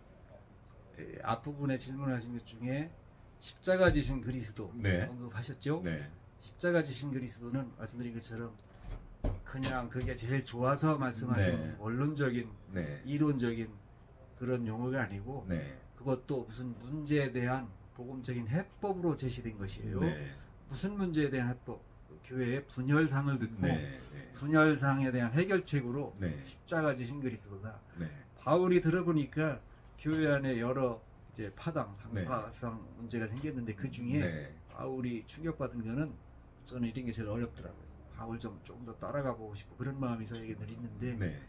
앞부분에 질문하신 것 중에 십자가 지신 그리스도 네. 언급하셨죠? 네. 십자가 지신 그리스도는 말씀드린 것처럼 그냥 그게 제일 좋아서 말씀하신 네. 원론적인 네. 이론적인 그런 용어가 아니고, 네. 그것도 무슨 문제에 대한 복음적인 해법으로 제시된 것이에요. 네. 무슨 문제에 대한 해법? 교회의 분열상을 듣고 네. 네. 분열상에 대한 해결책으로 네. 십자가 지신 그리스도다. 네. 바울이 들어보니까 교회 안에 여러 이제 파당, 네. 당파성 문제가 생겼는데 그 중에 네. 바울이 충격받은 거는 저는 이런 게 제일 어렵더라고요. 바울 좀 더 따라가 보고 싶고 그런 마음이 저에게 늘 있는데 네.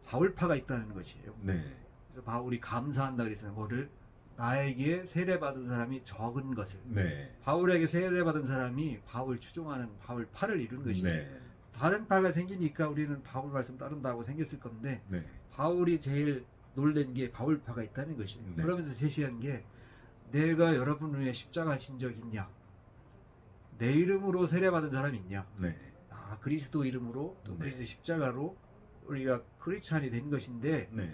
바울파가 있다는 것이에요. 네. 그래서 바울이 감사한다 그랬어요. 뭐를? 나에게 세례받은 사람이 적은 것을. 네. 바울에게 세례받은 사람이 바울 추종하는 바울파를 이룬 것이에요. 네. 다른 파가 생기니까 우리는 바울 말씀 따른다고 생겼을 건데 네. 바울이 제일 놀란 게 바울파가 있다는 것이에요. 네. 그러면서 제시한 게 내가 여러분 위해 십자가 진 적 있냐? 내 이름으로 세례받은 사람이 있냐? 네. 아, 그리스도 이름으로 또 네. 그리스도 십자가로 우리가 크리스찬이 된 것인데 네.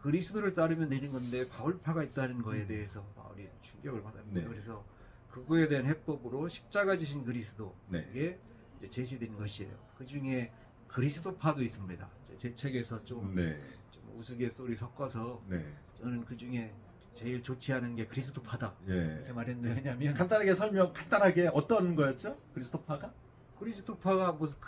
그리스도를 따르면 되는 건데 바울파가 있다는 거에 대해서 바울이 충격을 받았고요. 네. 그래서 그거에 대한 해법으로 십자가 지신 그리스도 네. 이게 이제 제시된 것이에요. 그 중에 그리스도파도 있습니다. 제 책에서 좀 네. 우스갯소리 섞어서 네. 저는 그 중에 제일 좋지 않은 게 그리스도파다 이렇게 예. 말했는데 왜냐하면 간단하게 간단하게 어떤 거였죠? 그리스도파가? 그리스도파가 무슨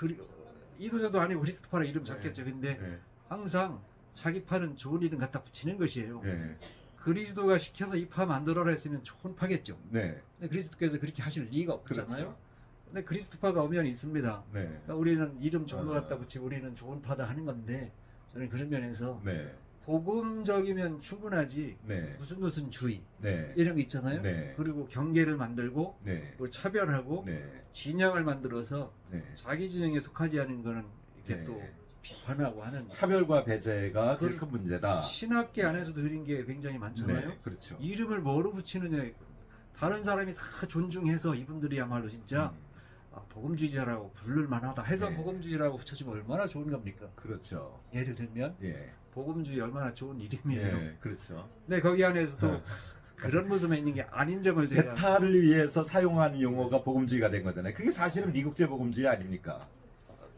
이도저도 아니고 그리스도파라 이름 적겠죠. 근데 네. 항상 자기 파는 좋은 이름 갖다 붙이는 것이에요. 예. 그리스도가 시켜서 이 파 만들어라 했으면 좋은 파겠죠. 네. 근데 그리스도께서 그렇게 하실 리가 없잖아요. 그렇죠. 근데 그리스도파가 엄연히 있습니다. 네. 그러니까 우리는 이름 좋은 거 아. 갖다 붙이고 우리는 좋은 파다 하는 건데 저는 그런 면에서 네. 복음적이면 충분하지 네. 무슨 주의 네. 이런 거 있잖아요. 네. 그리고 경계를 만들고 네. 뭐 차별하고 네. 진영을 만들어서 네. 자기 진영에 속하지 않은 거는 이렇게 네. 또 비판하고 하는 차별과 배제가 제일 큰 문제다. 신학계 안에서도 그런 게 굉장히 많잖아요. 네. 그렇죠. 이름을 뭐로 붙이느냐 다른 사람이 다 존중해서 이분들이야말로 진짜 복음주의자라고 부를 만하다 해서 네. 복음주의라고 붙여주면 얼마나 좋은 겁니까? 그렇죠. 예를 들면 예. 복음주의 얼마나 좋은 이름이에요. 예. 그렇죠. 근데 거기 안에서도 그런 모습에 있는 게 아닌 점을 제가 배타를 위해서 사용한 용어가 복음주의가 된 거잖아요. 그게 사실은 미국제 복음주의 아닙니까?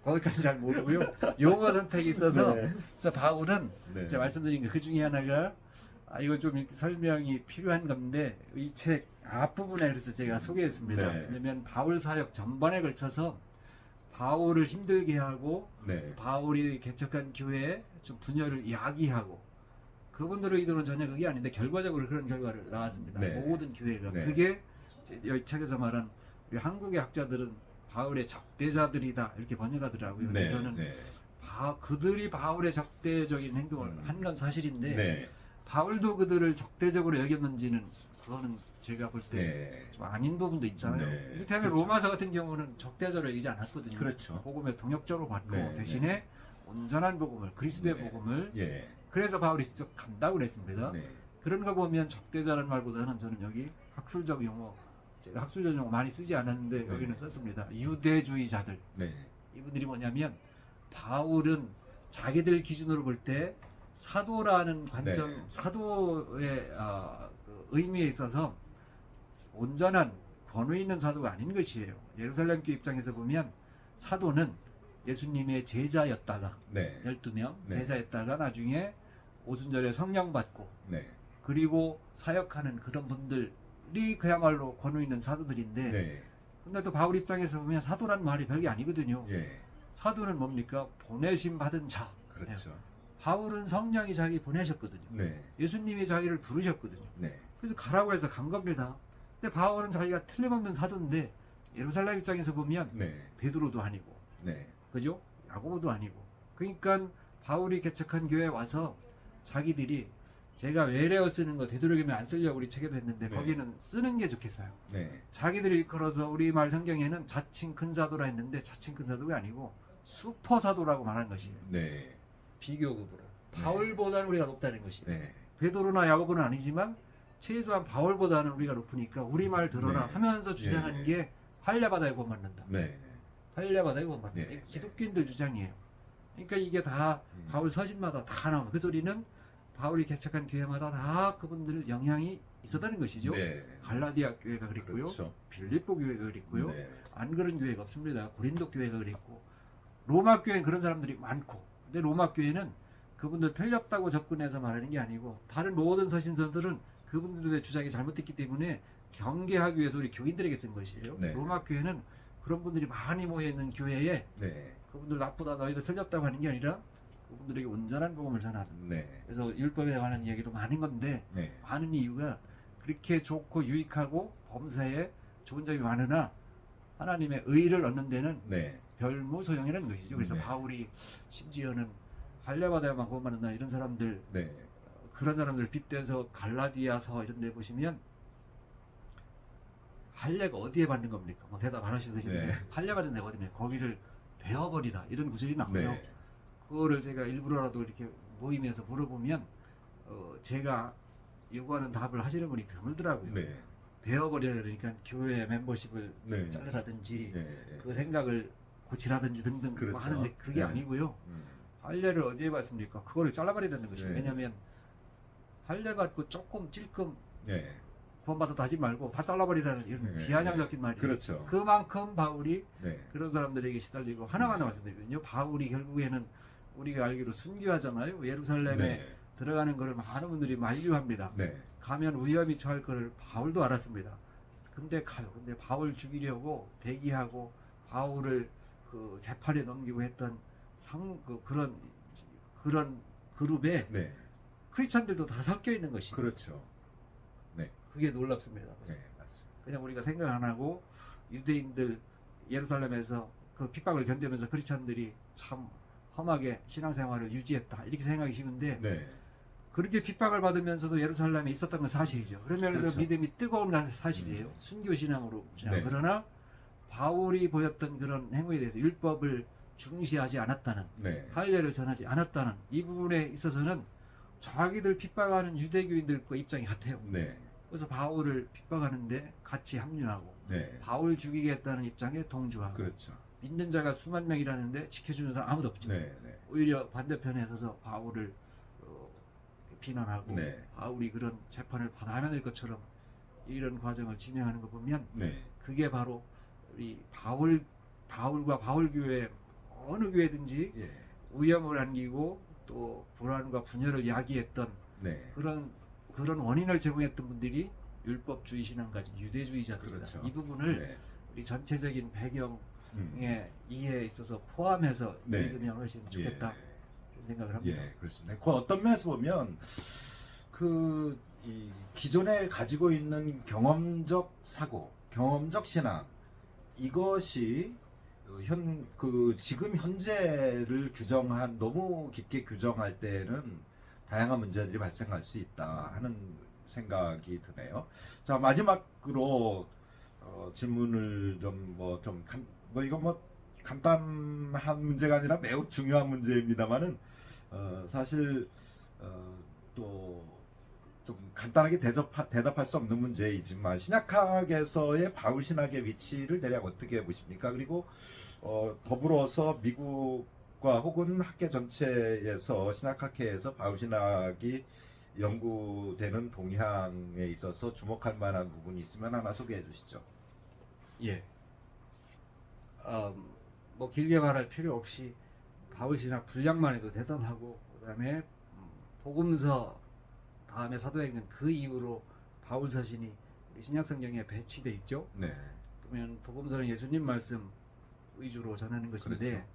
거기까지 잘 모르고요. 용어 선택이 있어서 네. 그래서 바울은 네. 제가 말씀드린 그 중에 하나가 이거 좀 이렇게 설명이 필요한 건데 이 책 앞부분에 그래서 제가 소개했습니다. 네. 왜냐면 바울 사역 전반에 걸쳐서 바울을 힘들게 하고 네. 바울이 개척한 교회에 좀 분열을 야기하고 그분들의 의도는 전혀 그게 아닌데 결과적으로 그런 결과를 나왔습니다. 네. 모든 교회가 네. 그게 이 책에서 말한 우리 한국의 학자들은 바울의 적대자들이다 이렇게 번역하더라고요. 근데 네. 저는 네. 그들이 바울의 적대적인 행동을 한 건 사실인데 네. 바울도 그들을 적대적으로 여겼는지는 그거는 제가 볼 때 좀 네. 아닌 부분도 있잖아요. 네. 이를테면 그렇죠. 로마서 같은 경우는 적대적으로 여기지 않았거든요. 그렇죠. 복음의 동역자로 받고 네. 대신에 온전한 복음을 그리스도의 네. 복음을 예. 그래서 바울이 직접 간다고 그랬습니다. 네. 그런 거 보면 적대자라는 말보다는 저는 여기 학술적 용어 제가 학술적 용어 많이 쓰지 않았는데 네. 여기는 썼습니다. 유대주의자들 네. 이분들이 뭐냐면 바울은 자기들 기준으로 볼 때 사도라는 관점, 네. 사도의 그 의미에 있어서 온전한 권위 있는 사도가 아닌 것이에요. 예루살렘 교회 입장에서 보면 사도는 예수님의 제자였다가 네. 12명 네. 제자였다가 나중에 오순절에 성령 받고 네. 그리고 사역하는 그런 분들이 그야말로 권위 있는 사도들인데 네. 근데 또 바울 입장에서 보면 사도라는 말이 별게 아니거든요. 예. 사도는 뭡니까? 보내심 받은 자. 그렇죠. 바울은 성령이 자기 보내셨거든요. 네. 예수님이 자기를 부르셨거든요. 네. 그래서 가라고 해서 간 겁니다. 근데 바울은 자기가 틀림없는 사도인데 예루살렘 입장에서 보면 네. 베드로도 아니고 네. 그죠? 야고보도 아니고 그러니까 바울이 개척한 교회에 와서 자기들이 제가 외래어 쓰는 거 되도록이면 안 쓰려고 우리 책에도 했는데 네. 거기는 쓰는 게 좋겠어요. 네. 자기들이 일컬어서 우리말 성경에는 자칭 큰 사도라 했는데 자칭 큰 사도가 아니고 슈퍼 사도라고 말한 것이에요. 네. 비교급으로. 네. 바울보다는 우리가 높다는 것이에요. 네. 베드로나 야고보는 아니지만 최소한 바울보다는 우리가 높으니까 우리말 들어라 네. 하면서 주장한 예. 게 할례받아야 구원 받는다. 네. 할례받아야 구원 받는다. 네. 이게 기독교인들 주장이에요. 그러니까 이게 다 바울 서신마다 다 나오는 그 소리는 바울이 개척한 교회마다 다 그분들 영향이 있었다는 것이죠. 네. 갈라디아 교회가 그랬고요. 그렇죠. 빌립보 교회가 그랬고요. 네. 안 그런 교회가 없습니다. 고린도 교회가 그랬고 로마 교회는 그런 사람들이 많고 근데 로마 교회는 그분들 틀렸다고 접근해서 말하는 게 아니고 다른 모든 서신서들은 그분들의 주장이 잘못됐기 때문에 경계하기 위해서 우리 교인들에게 쓴 것이에요. 네. 로마 교회는 그런 분들이 많이 모여있는 교회에 네. 그분들 나쁘다 너희들 틀렸다고 하는 게 아니라 그분들에게 온전한 복음을 전하는. 네. 그래서 율법에 관한 이야기도 많은 건데 네. 많은 이유가 그렇게 좋고 유익하고 범사에 좋은 점이 많으나 하나님의 의를 얻는 데는 네. 별무소용이라는 것이죠. 그래서 네. 바울이 심지어는 할례받아야만 구원받는다 이런 사람들, 네. 그런 사람들 빗대서 갈라디아서 이런 데 보시면 할례가 어디에 받는 겁니까? 뭐 대답 안 하셔도 되는데 네. 할례 받는 데가 어디냐? 거기를 베어버리다 이런 구절이 나와요. 네. 그거를 제가 일부러라도 이렇게 모임에서 물어보면 제가 요구하는 답을 하시는 분이 드물더라고요. 네. 베어버리라 그러니까 교회 멤버십을 네. 잘라라든지 네. 그 생각을 고치라든지 등등 그렇죠. 뭐 하는데 그게 네. 아니고요. 음. 할례를 어디에 받습니까? 그거를 잘라버리라는 것이에요. 네. 왜냐하면 할례 받고 조금 찔끔 네. 구원받아 하지 말고 다 잘라버리라는 이런 네. 비아냥 섞인 말이에요. 그렇죠. 그만큼 바울이 네. 그런 사람들에게 시달리고 하나만 더 말씀드리면요. 바울이 결국에는 우리가 알기로 순교하잖아요. 예루살렘에 네. 들어가는 것을 많은 분들이 만류합니다. 네. 가면 위험이 처할 것을 바울도 알았습니다. 근데 가요. 근데 바울 죽이려고 대기하고 바울을 그 재판에 넘기고 했던 그런 그룹에 네. 크리스찬들도 다 섞여 있는 것이. 그렇죠. 네. 그게 놀랍습니다. 네. 맞습니다. 그냥 우리가 생각 안 하고 유대인들 예루살렘에서 그 핍박을 견디면서 크리스찬들이 참 험하게 신앙생활을 유지했다 이렇게 생각이 쉬운데 네. 그렇게 핍박을 받으면서도 예루살렘에 있었던 건 사실이죠. 그런 면에서 그렇죠. 믿음이 뜨거운 건 사실이에요. 순교 신앙으로 신앙. 네. 그러나 바울이 보였던 그런 행위에 대해서 율법을 중시하지 않았다는, 네. 할례를 전하지 않았다는 이 부분에 있어서는 자기들 핍박하는 유대교인들과 입장이 같아요. 네. 그래서 바울을 핍박하는데 같이 합류하고 네. 바울 죽이겠다는 입장에 동조하고 그렇죠. 믿는 자가 수만 명이라는데 지켜주는 사람 아무도 없죠. 네. 네. 오히려 반대편에 서서 바울을 비난하고 네. 바울이 그런 재판을 받아야 될 것처럼 이런 과정을 진행하는 거 보면 네. 그게 바로 우리 바울과 바울교회 어느 교회든지 예. 위험을 안기고 또 불안과 분열을 야기했던 네. 그런 원인을 제공했던 분들이 율법주의 신앙 가진 유대주의자들이다. 그렇죠. 이 부분을 네. 우리 전체적인 배경의 음. 이해에 있어서 포함해서 네. 믿으면 훨씬 좋겠다 예. 그런 생각을 합니다. 예, 그렇습니다. 그 어떤 면에서 보면 이 기존에 가지고 있는 경험적 사고, 경험적 신앙 이것이 지금 현재를 너무 깊게 규정할 때는 다양한 문제들이 발생할 수 있다 하는 생각이 드네요. 자, 마지막으로 질문을 이건 간단한 문제가 아니라 매우 중요한 문제입니다만은 사실 또 좀 간단하게 대답할 수 없는 문제이지만 신약학에서의 바울 신학의 위치를 대략 어떻게 보십니까? 그리고 더불어서 미국과 혹은 학계 전체에서 신학학회에서 바울 신학이 연구되는 동향에 있어서 주목할 만한 부분이 있으면 하나 소개해 주시죠. 예. 뭐 길게 말할 필요 없이 바울 신학 분량만 해도 대단하고 그다음에 복음서 다음에 사도행전 그 이후로 바울 서신이 신약 성경에 배치돼 있죠. 네. 그러면 복음서는 예수님 말씀 위주로 전하는 것인데 그렇죠.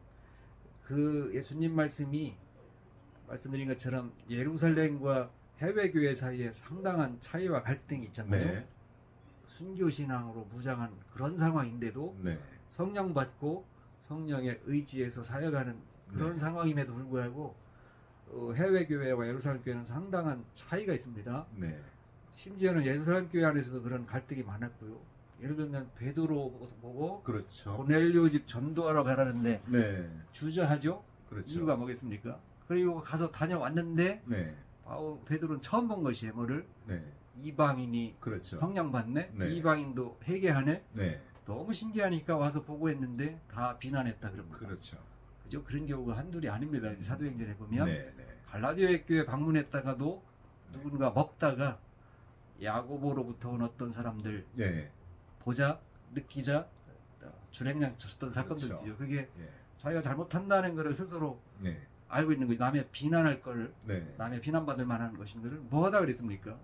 그 예수님 말씀이 말씀드린 것처럼 예루살렘과 해외 교회 사이에 상당한 차이와 갈등이 있잖아요. 네. 순교 신앙으로 무장한 그런 상황인데도 네. 성령 받고 성령의 의지에서 사역하는 그런 네. 상황임에도 불구하고 해외 교회와 예루살렘 교회는 상당한 차이가 있습니다. 네. 심지어는 예루살렘 교회 안에서도 그런 갈등이 많았고요. 예를 들면 베드로 보고 그렇죠. 고넬료 집 전도하러 가라는데 네. 주저하죠. 그렇죠. 이유가 뭐겠습니까? 그리고 가서 다녀왔는데 네. 베드로는 처음 본 것이에요. 뭐를 네. 이방인이 그렇죠. 성령 받네. 네. 이방인도 회개하네. 네. 너무 신기하니까 와서 보고했는데 다 비난했다 그럽니다. 그렇죠. 그죠? 그런 경우가 한둘이 아닙니다. 사도행전에 보면 네. 네. 갈라디아 교회 방문했다가도 누군가 먹다가 야고보로부터 온 어떤 사람들 네. 보자 느끼자 준행량 쳤던 사건들이죠. 그렇죠. 그게 예. 자기가 잘못한다는 것을 스스로 네. 알고 있는 거지. 남의 비난할 걸 네. 남의 비난받을 만한 것인 것을 뭐 하다 그랬습니까?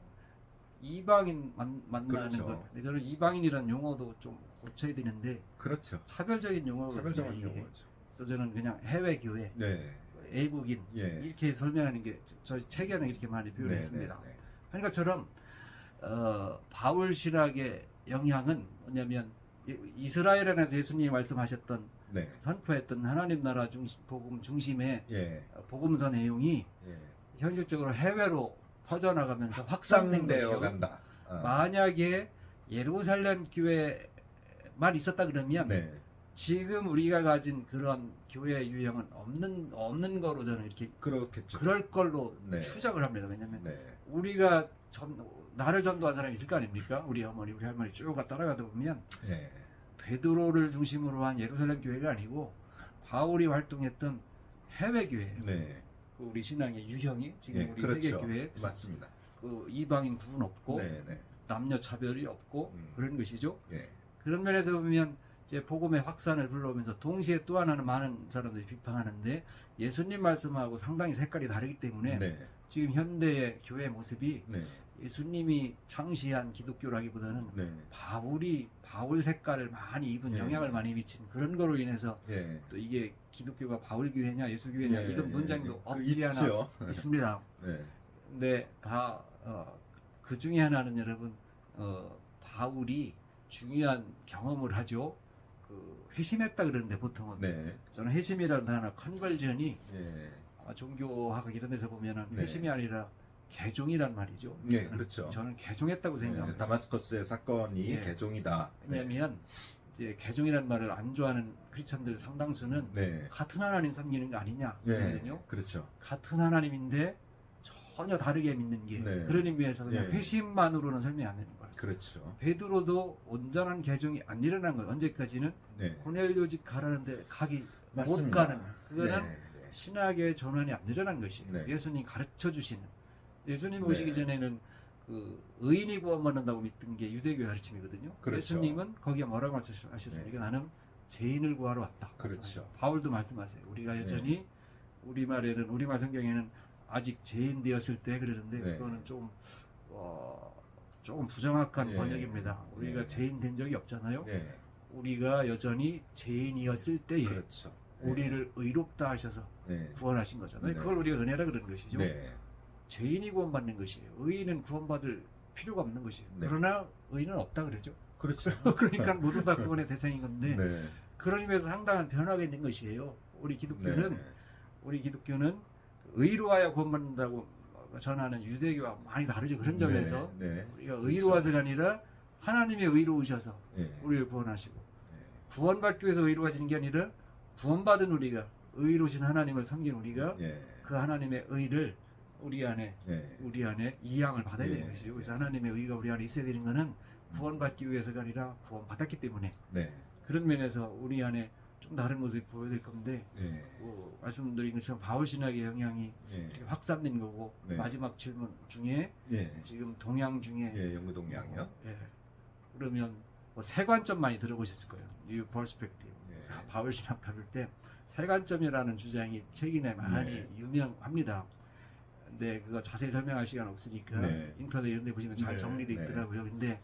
이방인 만나는 그렇죠. 것. 근데 저는 이방인이라는 용어도 좀 고쳐야 되는데 그렇죠. 차별적인 용어거든요. 차별적인 이게. 용어죠. 그래서 저는 그냥 해외 교회, 네. 애국인 예. 이렇게 설명하는 게 저희 책에는 이렇게 많이 표현했습니다. 네, 네, 하는 것처럼 바울 신학의 영향은 뭐냐면 이스라엘 안에서 예수님이 말씀하셨던 네. 선포했던 하나님 나라 복음 중심의 예. 복음서 내용이 예. 현실적으로 해외로 퍼져나가면서 확산된 확장되어 것이요. 간다. 만약에 예루살렘 교회만 있었다 그러면 네. 지금 우리가 가진 그런 교회 유형은 없는 거로 저는 이렇게 그렇겠죠. 그럴 걸로 네. 추정을 합니다. 왜냐하면 네. 우리가 나를 전도한 사람이 있을 거 아닙니까? 우리 어머니, 우리 할머니 쭉 따라가다 보면 예. 베드로를 중심으로 한 예루살렘 교회가 아니고 바울이 활동했던 해외 교회예요. 네. 그 우리 신앙의 유형이 지금 예, 우리 그렇죠. 세계 교회 맞습니다. 그 이방인 구분 없고 네, 네. 남녀 차별이 없고 그런 것이죠. 예. 그런 면에서 보면 이제 복음의 확산을 불러오면서 동시에 또 하나는 많은 사람들이 비판하는데 예수님 말씀하고 상당히 색깔이 다르기 때문에 네. 지금 현대의 교회 모습이 네. 예수님이 창시한 기독교라기보다는 네. 바울 색깔을 많이 입은 네. 영향을 많이 미친 그런 거로 인해서 예. 또 이게 기독교가 바울 교회냐 예수 교회냐 예, 이런 예, 문장도 예. 없지 않아 있죠. 있습니다. 네. 근데 다 그 중에 하나는 여러분 바울이 중요한 경험을 하죠. 그 회심했다 그러는데 보통은 네. 저는 회심이라는 단어 컨벌전이 예. 종교학 이런 데서 보면은 네. 회심이 아니라 개종이란 말이죠. 네, 그렇죠. 저는 개종했다고 생각합니다. 다마스커스의 사건이 예. 개종이다. 왜냐하면 이제 개종이라는 말을 안 좋아하는 크리스천들 상당수는 네. 같은 하나님 섬기는 거 아니냐 예. 그러거든요. 그렇죠. 같은 하나님인데 전혀 다르게 믿는 게 네. 그런 의미에서 그냥 예. 회심만으로는 설명이 안 되는 거예요. 그렇죠. 베드로도 온전한 개종이 안 일어난 거예요. 언제까지는 네. 고넬료 집 가라는데 가기 못 맞습니다. 가는 그거는 네. 신학의 전환이 안 일어난 것이에요. 네. 예수님 가르쳐 주시는 예수님 네. 오시기 전에는 그 의인이 구원받는다고 믿던 게 유대교의 가르침이거든요. 그렇죠. 예수님은 거기에 뭐라고 말씀하셨습니까? 네. 나는 죄인을 구하러 왔다. 그렇죠. 말씀하셨어요. 바울도 말씀하세요. 우리가 여전히 우리말 성경에는 아직 죄인 되었을 때 그러는데 네. 그거는 조금 부정확한 예. 번역입니다. 우리가 예. 죄인 된 적이 없잖아요. 네. 우리가 여전히 죄인이었을 때에 그렇죠. 우리를 의롭다 하셔서 네. 구원하신 거잖아요. 네. 그걸 우리가 은혜라 그러는 것이죠. 네. 죄인이 구원받는 것이에요. 의인은 구원받을 필요가 없는 것이에요. 네. 그러나 의인은 없다 그러죠. 그렇죠. 그러니까 모두 다 구원의 대상인 건데 네. 그런 의미에서 상당한 변화가 있는 것이에요. 우리 기독교는 네. 의로하여 구원받는다고 전하는 유대교와 많이 다르죠. 그런 점에서 네. 우리가 의로워서가 아니라 하나님의 의로우셔서 네. 우리를 구원하시고 네. 구원받기 위해서 의로워지는 게 아니라 구원받은 우리가 의로우신 하나님을 섬긴 우리가 네. 그 하나님의 의를 우리 안에 네. 이양을 받아야 되는 예. 것이죠. 그래서 하나님의 의가 우리 안에 있어야 되는 것은 구원받기 위해서가 아니라 구원받았기 때문에 네. 그런 면에서 우리 안에 좀 다른 모습이 보여질 건데 네. 말씀드린 것처럼 바울 신학의 영향이 네. 이렇게 확산된 거고 네. 마지막 질문 중에 예. 지금 동양 중에 예, 영구동양이요. 예. 그러면 세 관점 많이 들어보셨을 거예요. New Perspective. 예. 바울 신학 다룰 때 세 관점이라는 주장이 최근에 많이 네. 유명합니다. 근데 그거 자세히 설명할 시간 없으니까 네. 인터넷 이런 데 보시면 잘 네. 정리되어 네. 있더라고요. 근데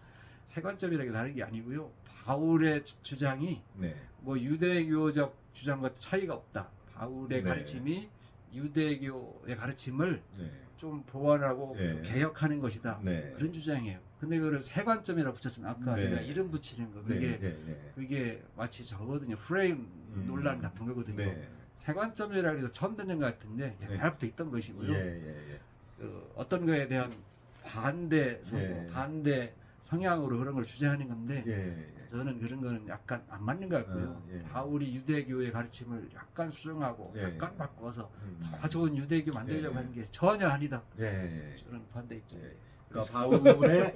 세 관점이라는 게 다른 게 아니고요. 바울의 주장이 네. 뭐 유대교적 주장과 차이가 없다. 바울의 네. 가르침이 유대교의 가르침을 네. 좀 보완하고 네. 좀 개혁하는 것이다. 네. 그런 주장이에요. 근데 그거를 세 관점이라고 붙였으면 아까 네. 제가 이름 붙이는 거 네. 그게 네. 그게 마치 저거거든요. 프레임 논란 같은 거거든요. 네. 세 관점이라고 해서 처음 듣는 것 같은데 네. 옛날부터 있던 것이고요. 예. 어떤 거에 대한 반대 예. 반대 성향으로 그런 걸 주장하는 건데 예. 저는 그런 거는 약간 안 맞는 것 같고요. 예. 바울이 유대교의 가르침을 약간 수정하고 예. 약간 바꿔서 더 좋은 유대교 만들려고 예. 하는 게 전혀 아니다. 예. 저는 반대 입장. 예. 그러니까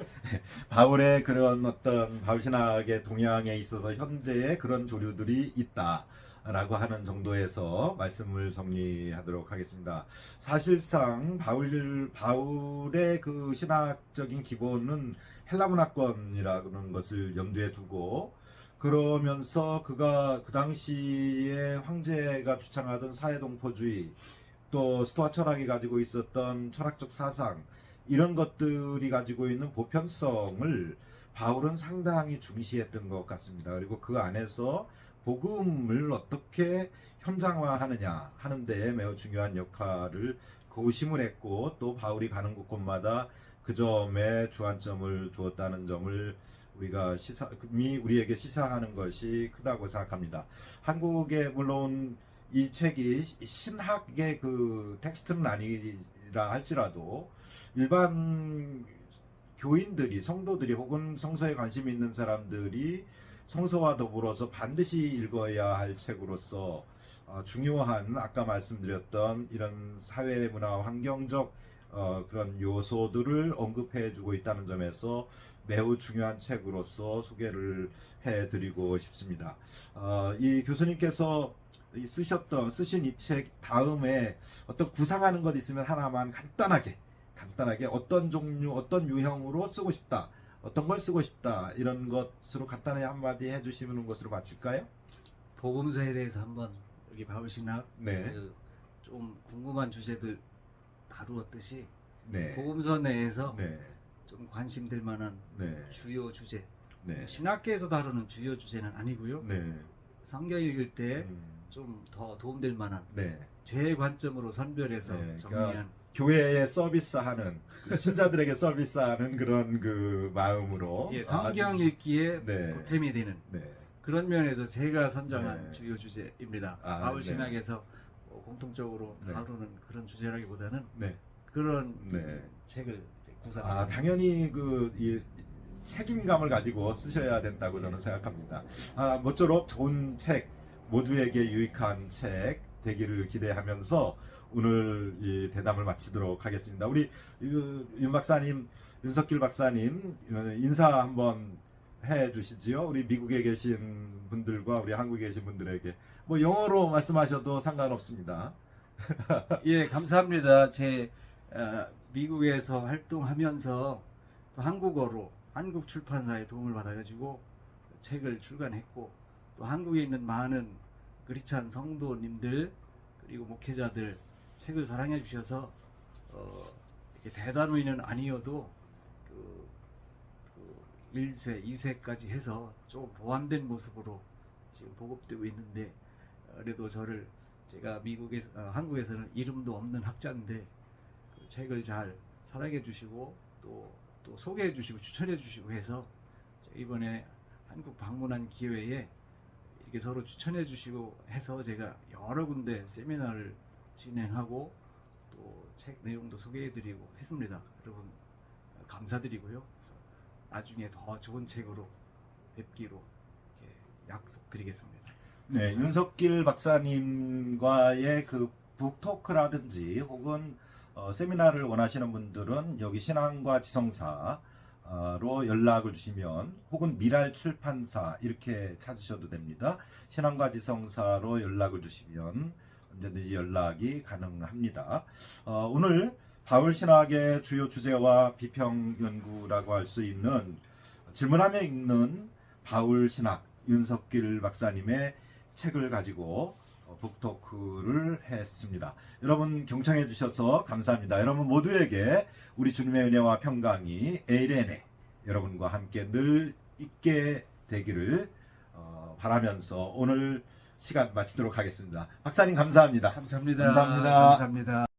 바울의 그런 어떤 바울 신학의 동향에 있어서 현재의 그런 조류들이 있다라고 하는 정도에서 말씀을 정리하도록 하겠습니다. 사실상 바울의 그 신학적인 기본은 헬라 문화권이라는 것을 염두에 두고 그러면서 그가 그 당시에 황제가 주창하던 사회동포주의 또 스토아 철학이 가지고 있었던 철학적 사상 이런 것들이 가지고 있는 보편성을 바울은 상당히 중시했던 것 같습니다. 그리고 그 안에서 복음을 어떻게 현장화하느냐 하는 데에 매우 중요한 역할을 고심을 했고 또 바울이 가는 곳곳마다 그 점에 주안점을 두었다는 점을 우리에게 시사하는 것이 크다고 생각합니다. 한국에 물론 이 책이 신학의 그 텍스트는 아니라 할지라도 일반 교인들이, 성도들이 혹은 성서에 관심 있는 사람들이 성서와 더불어서 반드시 읽어야 할 책으로서 중요한 아까 말씀드렸던 이런 사회 문화 환경적 그런 요소들을 언급해주고 있다는 점에서 매우 중요한 책으로서 소개를 해드리고 싶습니다. 이 교수님께서 쓰신 이 책 다음에 어떤 구상하는 것 있으면 하나만 간단하게 어떤 종류, 어떤 유형으로 쓰고 싶다, 어떤 걸 쓰고 싶다 이런 것으로 간단하게 한마디 해주시는 것으로 마칠까요? 복음서에 대해서 한번 여기 바울신학 네. 좀 궁금한 주제들 다루었듯이 네. 복음서 내에서 네. 좀 관심들 만한 네. 주요 주제, 네. 신학계에서 다루는 주요 주제는 아니고요. 네. 성경 읽을 때 음. 좀 더 도움될 만한 네. 제 관점으로 선별해서 네, 정리한 교회에 서비스하는 신자들에게 서비스하는 그런 그 마음으로 성경 아주- 읽기에 네. 보탬이 되는 네. 그런 면에서 제가 선정한 네. 주요 주제입니다. 아, 바울 네. 신학에서 공통적으로 네. 다루는 그런 주제라기보다는 네. 그런 네. 책을 이제 구상합니다. 아, 당연히 이 책임감을 가지고 쓰셔야 된다고 저는 생각합니다. 모쪼록 좋은 책, 모두에게 유익한 책 되기를 기대하면서 오늘 이 대담을 마치도록 하겠습니다. 우리 윤 박사님, 윤석길 박사님 인사 한번 해 주시지요. 우리 미국에 계신 분들과 우리 한국에 계신 분들에게 뭐 영어로 말씀하셔도 상관없습니다. 예, 감사합니다. 미국에서 활동하면서 또 한국어로 한국 출판사의 도움을 받아가지고 책을 출간했고 또 한국에 있는 많은 크리스찬 성도님들 그리고 목회자들 책을 사랑해 주셔서 이렇게 대단위는 아니어도 그 1쇄, 2쇄까지 해서 조금 보완된 모습으로 지금 보급되고 있는데 그래도 제가 한국에서는 이름도 없는 학자인데 그 책을 잘 사랑해 주시고 또 소개해 주시고 추천해 주시고 해서 이번에 한국 방문한 기회에 이렇게 서로 추천해 주시고 해서 제가 여러 군데 세미나를 진행하고 또 책 내용도 소개해 드리고 했습니다. 여러분 감사드리고요. 그래서 나중에 더 좋은 책으로 뵙기로 이렇게 약속드리겠습니다. 네, 윤석길 박사님과의 그 북토크라든지 혹은 세미나를 원하시는 분들은 여기 신앙과 지성사로 연락을 주시면 혹은 미랄 출판사 이렇게 찾으셔도 됩니다. 신앙과 지성사로 연락을 주시면 언제든지 연락이 가능합니다. 오늘 바울신학의 주요 주제와 비평 연구라고 할 수 있는 질문하며 읽는 바울신학 윤석길 박사님의 책을 가지고 북토크를 했습니다. 여러분 경청해 주셔서 감사합니다. 여러분 모두에게 우리 주님의 은혜와 평강이 에이레네 여러분과 함께 늘 있게 되기를 바라면서 오늘 시간 마치도록 하겠습니다. 박사님 감사합니다. 감사합니다. 감사합니다. 감사합니다.